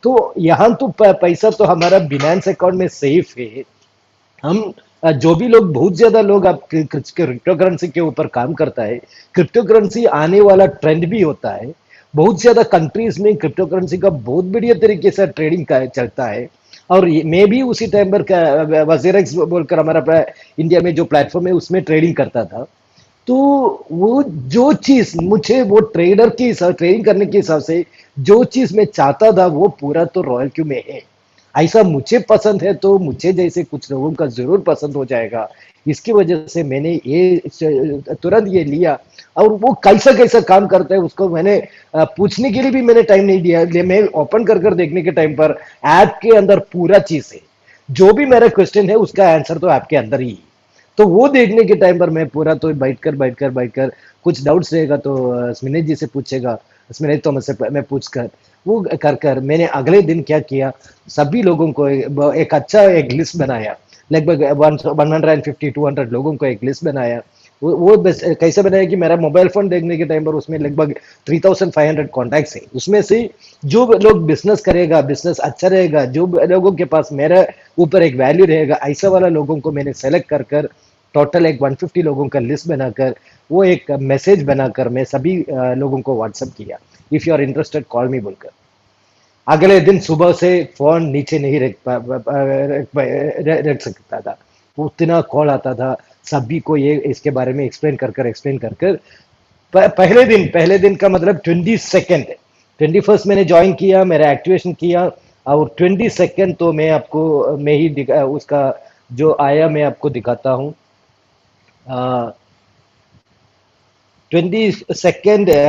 तो यहाँ तो पैसा तो हमारा बिनांस अकाउंट में सेफ है। हम जो भी लोग, बहुत ज्यादा लोग आप क्रिप्टो करेंसी के ऊपर काम करता है, क्रिप्टो करेंसी आने वाला ट्रेंड भी होता है, बहुत ज्यादा कंट्रीज में क्रिप्टो करेंसी का बहुत बढ़िया तरीके से ट्रेडिंग का चलता है। और मैं भी उसी टाइम पर वजीरेक्स बोलकर हमारा इंडिया में जो प्लेटफॉर्म है उसमें ट्रेडिंग करता था। तो वो जो चीज मुझे वो ट्रेडर के हिसाब ट्रेडिंग करने के हिसाब से जो चीज मैं चाहता था वो पूरा तो रॉयल क्यू में है। ऐसा मुझे पसंद है तो मुझे जैसे कुछ लोगों का जरूर पसंद हो जाएगा। इसकी वजह से मैंने ये तुरंत ये लिया। और वो कैसा कैसा काम करता है उसको मैंने पूछने के लिए भी मैंने टाइम नहीं दिया। मैं ओपन कर कर देखने के टाइम पर ऐप के अंदर पूरा चीज है, जो भी मेरा क्वेश्चन है उसका आंसर तो ऐप के अंदर ही है। तो वो देखने के टाइम पर मैं पूरा तो बैठकर कुछ डाउट्स रहेगा तो स्मिनेश जी से पूछेगा, स्मिनेश तो मुझसे मैं पूछकर वो कर मैंने अगले दिन क्या किया, सभी लोगों को एक अच्छा एक लिस्ट बनाया। लगभग 150-200 लोगों को एक लिस्ट बनाया। वो कैसे बनाया कि मेरा मोबाइल फोन देखने के टाइम पर उसमें लगभग 3500 कॉन्टैक्ट्स है। उसमें से जो लोग बिजनेस करेगा, बिजनेस अच्छा रहेगा, जो लोगों के पास मेरा ऊपर एक वैल्यू रहेगा, ऐसा वाला लोगों को मैंने सेलेक्ट कर कर टोटल एक 150 लोगों का लिस्ट बनाकर वो एक मैसेज बनाकर मैं सभी लोगों को व्हाट्सएप किया, if you are interested call me बोलकर। अगले दिन सुबह से फोन नीचे नहीं रख सकता था, उतना कॉल आता था। सभी को ये इसके बारे में एक्सप्लेन कर कर पहले दिन का मतलब 21 मैंने ज्वाइन किया, मेरा एक्टिवेशन किया। और 22 तो मैं आपको मैं ही उसका जो आया मैं आपको दिखाता हूँ। 22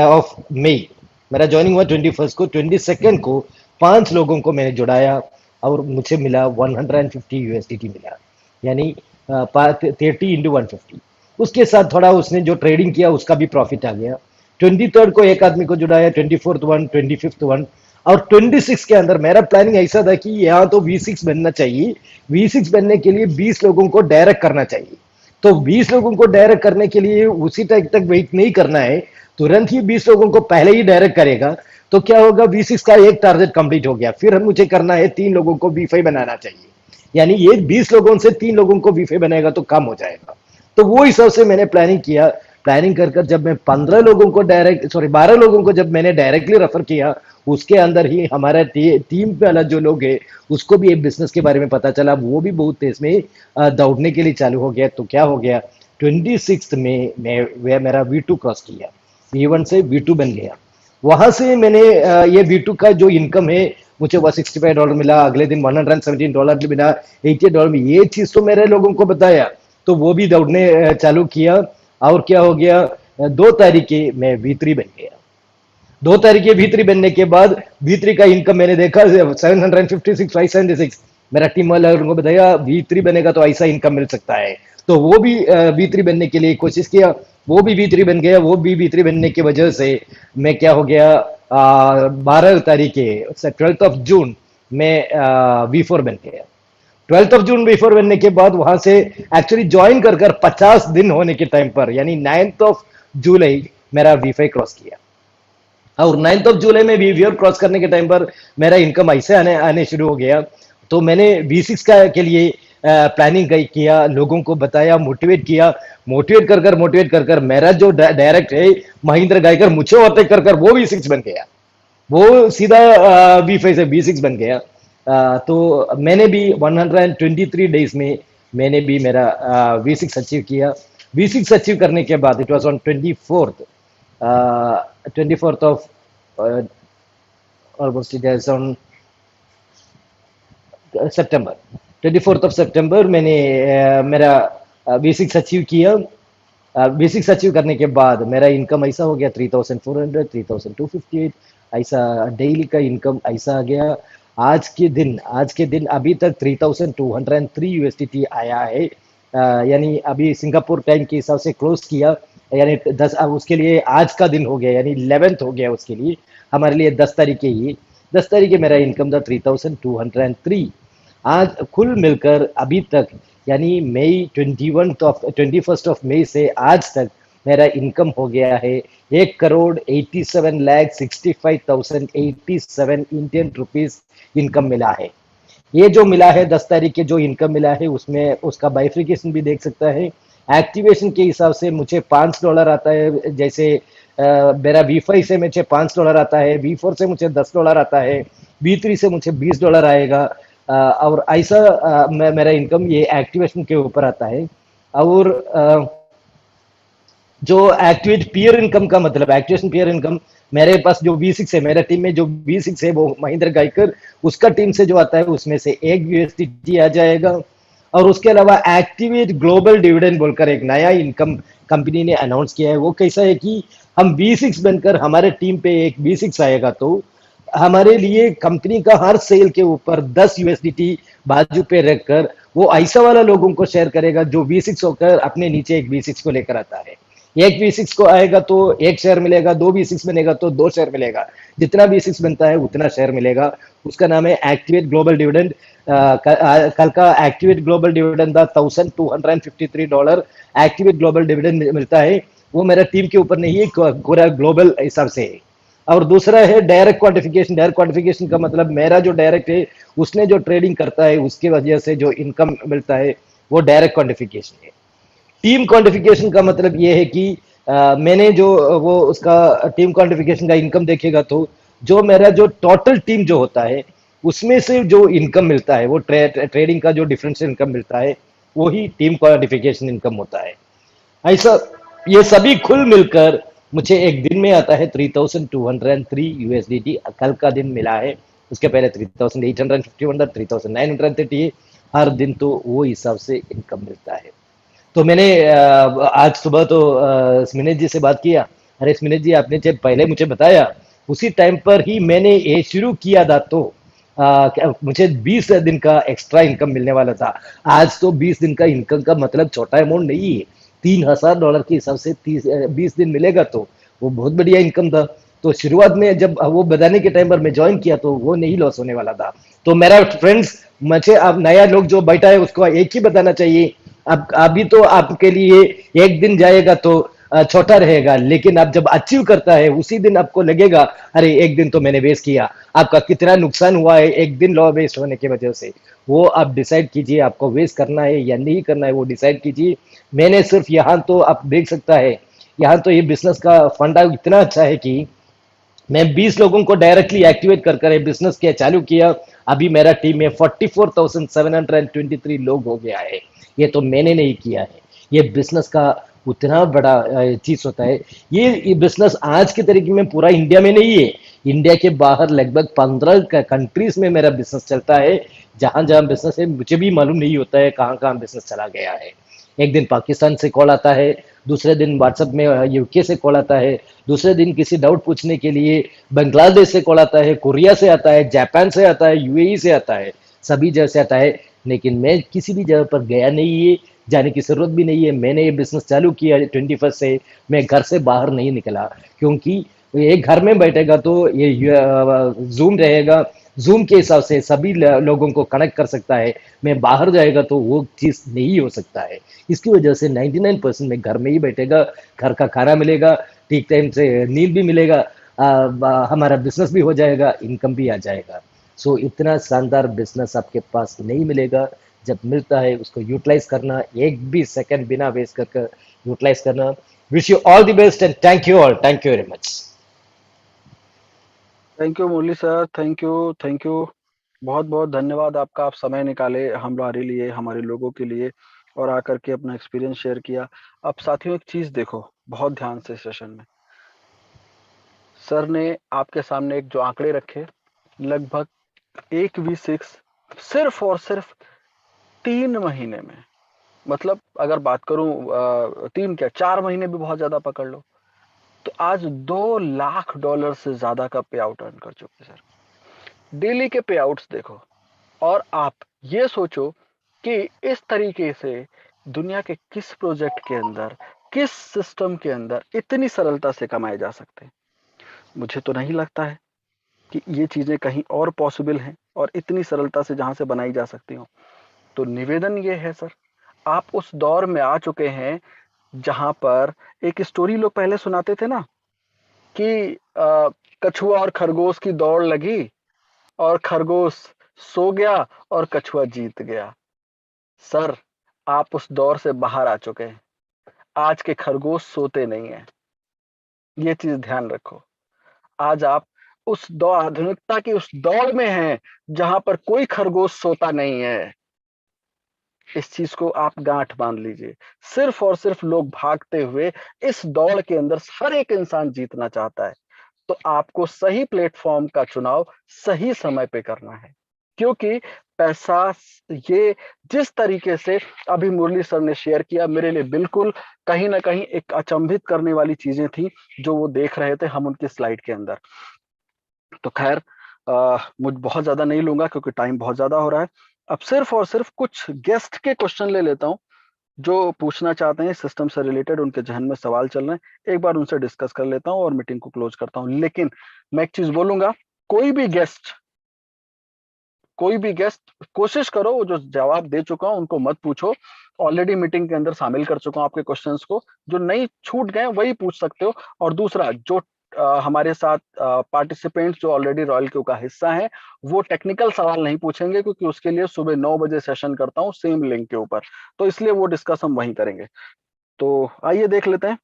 ऑफ मई मेरा ज्वाइनिंग हुआ 21 को। 22 को 5 लोगों को मैंने जुड़ाया और मुझे मिला 150 USDT मिला, यानी 30 इंटू 150। उसके साथ थोड़ा उसने जो ट्रेडिंग किया उसका भी प्रॉफिट आ गया। 23 को एक आदमी को जुड़ाया, 24th वन, 25th वन। और 26 के अंदर मेरा प्लानिंग ऐसा था कि यहाँ तो V6 बनना चाहिए। V6 बनने के लिए 20 लोगों को डायरेक्ट करना चाहिए। तो 20 लोगों को डायरेक्ट करने के लिए उसी तक वेट नहीं करना है, तुरंत ही 20 लोगों को पहले ही डायरेक्ट करेगा तो क्या होगा, V6 का एक टारगेट कंप्लीट हो गया। फिर मुझे करना है 3 लोगों को V5 बनाना चाहिए, यानी ये 20 लोगों से 3 लोगों को V5 बनाएगा तो कम हो जाएगा। तो वो हिसाब से मैंने प्लानिंग किया। प्लानिंग कर जब मैं 12 लोगों को जब मैंने डायरेक्टली रेफर किया, उसके अंदर ही हमारा टीम वाला जो लोग है उसको भी एक बिजनेस के बारे में पता चला। वो भी बहुत तेज में दौड़ने के लिए चालू हो गया। तो क्या हो गया, 26 में मेरा V2 क्रॉस किया, V1 से V2 बन गया। वहां से मैंने ये V2 का जो इनकम है मुझे $165 मिला। अगले दिन $117 मिला, $88 में। ये चीज तो मेरे लोगों को बताया तो वो भी दौड़ने चालू किया। और क्या हो गया, 2 तारीख में V3 बन गया। 2 तारीख V3 बनने के बाद V3 का इनकम मैंने देखा 756, 576। मेरा टीम वाले को बताया V3 बनेगा तो ऐसा इनकम मिल सकता है। तो वो भी V3 बनने के लिए कोशिश किया, वो भी V3 बन गया। वो भी V3 बनने की वजह से मैं क्या हो गया, 12 तारीख 12th of जून में V4 बन गया। 12th of जून V4 बनने के बाद वहां से एक्चुअली ज्वाइन कर 50 दिन होने के टाइम पर, यानी 9th of जुलाई मेरा V5 क्रॉस किया। और 9th of जुलाई में V4 क्रॉस करने के टाइम पर मेरा इनकम ऐसे आने शुरू हो गया। तो मैंने V6 के लिए प्लानिंग किया, लोगों को बताया, मोटिवेट कर कर मेरा जो डायरेक्ट है महेंद्र गायकर मुझे ओवरटेक कर वो V6 बन गया। वो सीधा V5 से V6 बन गया। तो मैंने भी 123 डेज में मैंने भी मेरा V6 अचीव किया। V6 अचीव करने के बाद it was on 24th of almost it is on September, 24th of September मैंने मेरा V6 अचीव किया। V6 अचीव करने के बाद मेरा इनकम ऐसा हो गया 3400, 3258 ऐसा डेली का इनकम ऐसा आ गया। आज के दिन अभी तक 3203 USDT आया है। यानी अभी सिंगापुर टाइम के हिसाब से क्लोज किया, यानी 10 उसके लिए आज का दिन हो गया, यानी 11th हो गया उसके लिए। हमारे लिए 10 तारीख मेरा इनकम था 3203। आज कुल मिलकर अभी तक यानी मई 21st ऑफ मई से आज तक मेरा इनकम हो गया है 1,87,65,087 इंडियन रुपीस इनकम मिला है। ये जो मिला है 10 तारीख के जो इनकम मिला है उसमें उसका बाइफ्रिकेशन भी देख सकता है। एक्टिवेशन के हिसाब से मुझे $5 आता है, जैसे मेरा V5 से मुझे $5 आता है, V4 से मुझे $10 आता है, V3 से मुझे $20 आएगा। और ऐसा मेरा इनकम ये एक्टिवेशन के ऊपर आता है। और जो एक्टिवेट पीयर इनकम का मतलब एक्टिवेशन पीयर इनकम, मेरे पास जो V6 है, मेरा टीम में जो V6 है वो महेंद्र गायकर, उसका टीम से जो आता है उसमें से एक USDT आ जाएगा। और उसके अलावा एक्टिवेट ग्लोबल डिविडेंड बोलकर एक नया इनकम कंपनी ने अनाउंस किया है। वो कैसा है कि हम V6 बनकर हमारे टीम पे एक V6 आएगा तो हमारे लिए कंपनी का हर सेल के ऊपर 10 USDT बाजू पे रखकर वो ऐसा वाला लोगों को शेयर करेगा जो V6 होकर अपने नीचे एक V6 को लेकर आता है। एक V6 को आएगा तो एक शेयर मिलेगा, 2 V6 बनेगा तो 2 शेयर मिलेगा, जितना V6 बनता है उतना शेयर मिलेगा। उसका नाम है एक्टिवेट ग्लोबल डिविडेंड। कल का एक्टिवेट ग्लोबल डिविडेंड था $1253 एक्टिवेट ग्लोबल डिविडेंड मिलता है। वो मेरा टीम के ऊपर नहीं है, पूरा ग्लोबल हिसाब से है। और दूसरा है डायरेक्ट क्वांटिफिकेशन। डायरेक्ट क्वांटिफिकेशन का मतलब मेरा जो डायरेक्ट है उसने जो ट्रेडिंग करता है उसकी वजह से जो इनकम मिलता है वो डायरेक्ट क्वांटिफिकेशन है। टीम क्वांटिफिकेशन का मतलब ये है कि मैंने जो वो उसका टीम क्वांटिफिकेशन का इनकम देखेगा तो जो मेरा जो टोटल टीम जो होता है उसमें से जो इनकम मिलता है वो ट्रेडिंग का जो डिफरेंशियल इनकम मिलता है वही टीम क्वांटिफिकेशन इनकम होता है। ऐसा ये सभी खुल मिलकर मुझे एक दिन में आता है 3203 USDT। कल का दिन मिला है, उसके पहले 3851, 3930 है। हर दिन तो वो हिसाब से इनकम मिलता है। तो मैंने आज सुबह तो स्मिनेश जी से बात किया। अरे स्मिनेश जी, आपने जब पहले मुझे बताया उसी टाइम पर ही मैंने ये शुरू किया था तो मुझे 20 दिन का एक्स्ट्रा इनकम मिलने वाला था। आज तो 20 दिन का इनकम का मतलब छोटा अमाउंट नहीं है। $3000 के हिसाब से 20 दिन मिलेगा तो वो बहुत बढ़िया इनकम था। तो शुरुआत में जब वो बताने के टाइम पर मैं ज्वाइन किया तो वो नहीं लॉस होने वाला था। तो मेरा फ्रेंड्स, मुझे अब नया लोग जो बैठा है उसको एक ही बताना चाहिए, अब अभी तो आपके लिए एक दिन जाएगा तो छोटा रहेगा, लेकिन आप जब अचीव करता है उसी दिन आपको लगेगा अरे एक दिन तो मैंने वेस्ट किया। आपका कितना नुकसान हुआ है एक दिन लॉ वेस्ट होने की वजह से, वो आप डिसाइड कीजिए। आपको वेस्ट करना है या नहीं करना है वो डिसाइड कीजिए। मैंने सिर्फ यहाँ तो आप देख सकता है, यहाँ तो ये बिजनेस का फंडा इतना अच्छा है कि मैं 20 लोगों को डायरेक्टली एक्टिवेट कर बिजनेस किया चालू किया। अभी मेरा टीम में 44,723 लोग हो गया है। ये तो मैंने नहीं किया है, ये बिजनेस का उतना बड़ा चीज होता है। ये बिजनेस आज के तरीके में पूरा इंडिया में नहीं है, इंडिया के बाहर लगभग 15 कंट्रीज में मेरा बिजनेस चलता है। जहां जहां बिजनेस है मुझे भी मालूम नहीं होता है कहाँ कहाँ बिजनेस चला गया है। एक दिन पाकिस्तान से कॉल आता है, दूसरे दिन व्हाट्सएप में यूके से कॉल आता है, दूसरे दिन किसी डाउट पूछने के लिए बांग्लादेश से कॉल आता है, कोरिया से आता है, जापान से आता है, यूएई से आता है, सभी जगह से आता है। लेकिन मैं किसी भी जगह पर गया नहीं है, जाने की जरूरत भी नहीं है। मैंने ये बिजनेस चालू किया 21 से, मैं घर से बाहर नहीं निकला, क्योंकि एक घर में बैठेगा तो ये जूम रहेगा, जूम के हिसाब से सभी लोगों को कनेक्ट कर सकता है। मैं बाहर जाएगा तो वो चीज नहीं हो सकता है। इसकी वजह से 99% में घर में ही बैठेगा, घर का खाना मिलेगा, ठीक टाइम से नींद भी मिलेगा, हमारा बिजनेस भी हो जाएगा, इनकम भी आ जाएगा। सो इतना शानदार बिजनेस आपके पास नहीं मिलेगा। जब मिलता है उसको यूटिलाइज करना, एक भी सेकंड बिना वेस्ट कर यूटिलाइज करना। Wish you all the best and thank you all, thank you very much. Thank you Murali sir, thank you, बहुत बहुत धन्यवाद आपका। आप समय निकाले हमारे लिए, हमारे लोगों के लिए, और आकर के अपना एक्सपीरियंस शेयर किया। अब साथियों एक चीज देखो बहुत ध्यान से, सेशन में सर ने आपके सामने एक जो आंकड़े रखे, लगभग एक V6 सिर्फ और सिर्फ 3 महीने में, मतलब अगर बात करूं 3 क्या 4 महीने भी बहुत ज्यादा पकड़ लो, तो आज $2 लाख से ज्यादा का पे आउट अर्न कर चुके सर। डेली के पे आउट्स देखो, और आप ये सोचो कि इस तरीके से दुनिया के किस प्रोजेक्ट के अंदर, किस सिस्टम के अंदर इतनी सरलता से कमाए जा सकते हैं। मुझे तो नहीं लगता है कि ये चीजें कहीं और पॉसिबल हैं और इतनी सरलता से जहां से बनाई जा सकती हो। तो निवेदन ये है सर, आप उस दौर में आ चुके हैं जहां पर एक स्टोरी लोग पहले सुनाते थे ना कि कछुआ और खरगोश की दौड़ लगी और खरगोश सो गया और कछुआ जीत गया। सर आप उस दौर से बाहर आ चुके हैं। आज के खरगोश सोते नहीं है, ये चीज ध्यान रखो। आज आप उस आधुनिकता की उस दौड़ में हैं जहां पर कोई खरगोश सोता नहीं है। इस चीज को आप गांठ बांध लीजिए। सिर्फ और सिर्फ लोग भागते हुए इस दौड़ के अंदर हर एक इंसान जीतना चाहता है, तो आपको सही प्लेटफॉर्म का चुनाव सही समय पे करना है। क्योंकि पैसा, ये जिस तरीके से अभी मुरली सर ने शेयर किया, मेरे लिए बिल्कुल कहीं ना कहीं एक अचंभित करने वाली चीजें थी जो वो देख रहे थे हम उनकी स्लाइड के अंदर। तो खैर मुझ बहुत ज्यादा नहीं लूंगा क्योंकि टाइम बहुत ज्यादा हो रहा है। अब सिर्फ और सिर्फ कुछ गेस्ट के क्वेश्चन ले लेता हूं जो पूछना चाहते हैं सिस्टम से रिलेटेड, उनके जहन में सवाल चल रहे हैं, एक बार उनसे डिस्कस कर लेता हूं और मीटिंग को क्लोज करता हूं। लेकिन मैं एक चीज बोलूंगा, कोई भी गेस्ट कोशिश करो वो जो जवाब दे चुका हूं उनको मत पूछो। ऑलरेडी मीटिंग के अंदर शामिल कर चुका हूं आपके क्वेश्चंस को, जो नहीं छूट गए वही पूछ सकते हो। और दूसरा, जो हमारे साथ पार्टिसिपेंट्स जो ऑलरेडी रॉयल क्यू का हिस्सा हैं, वो टेक्निकल सवाल नहीं पूछेंगे क्योंकि उसके लिए सुबह 9 बजे सेशन करता हूं सेम लिंक के ऊपर, तो इसलिए वो डिस्कस हम वहीं करेंगे। तो आइए देख लेते हैं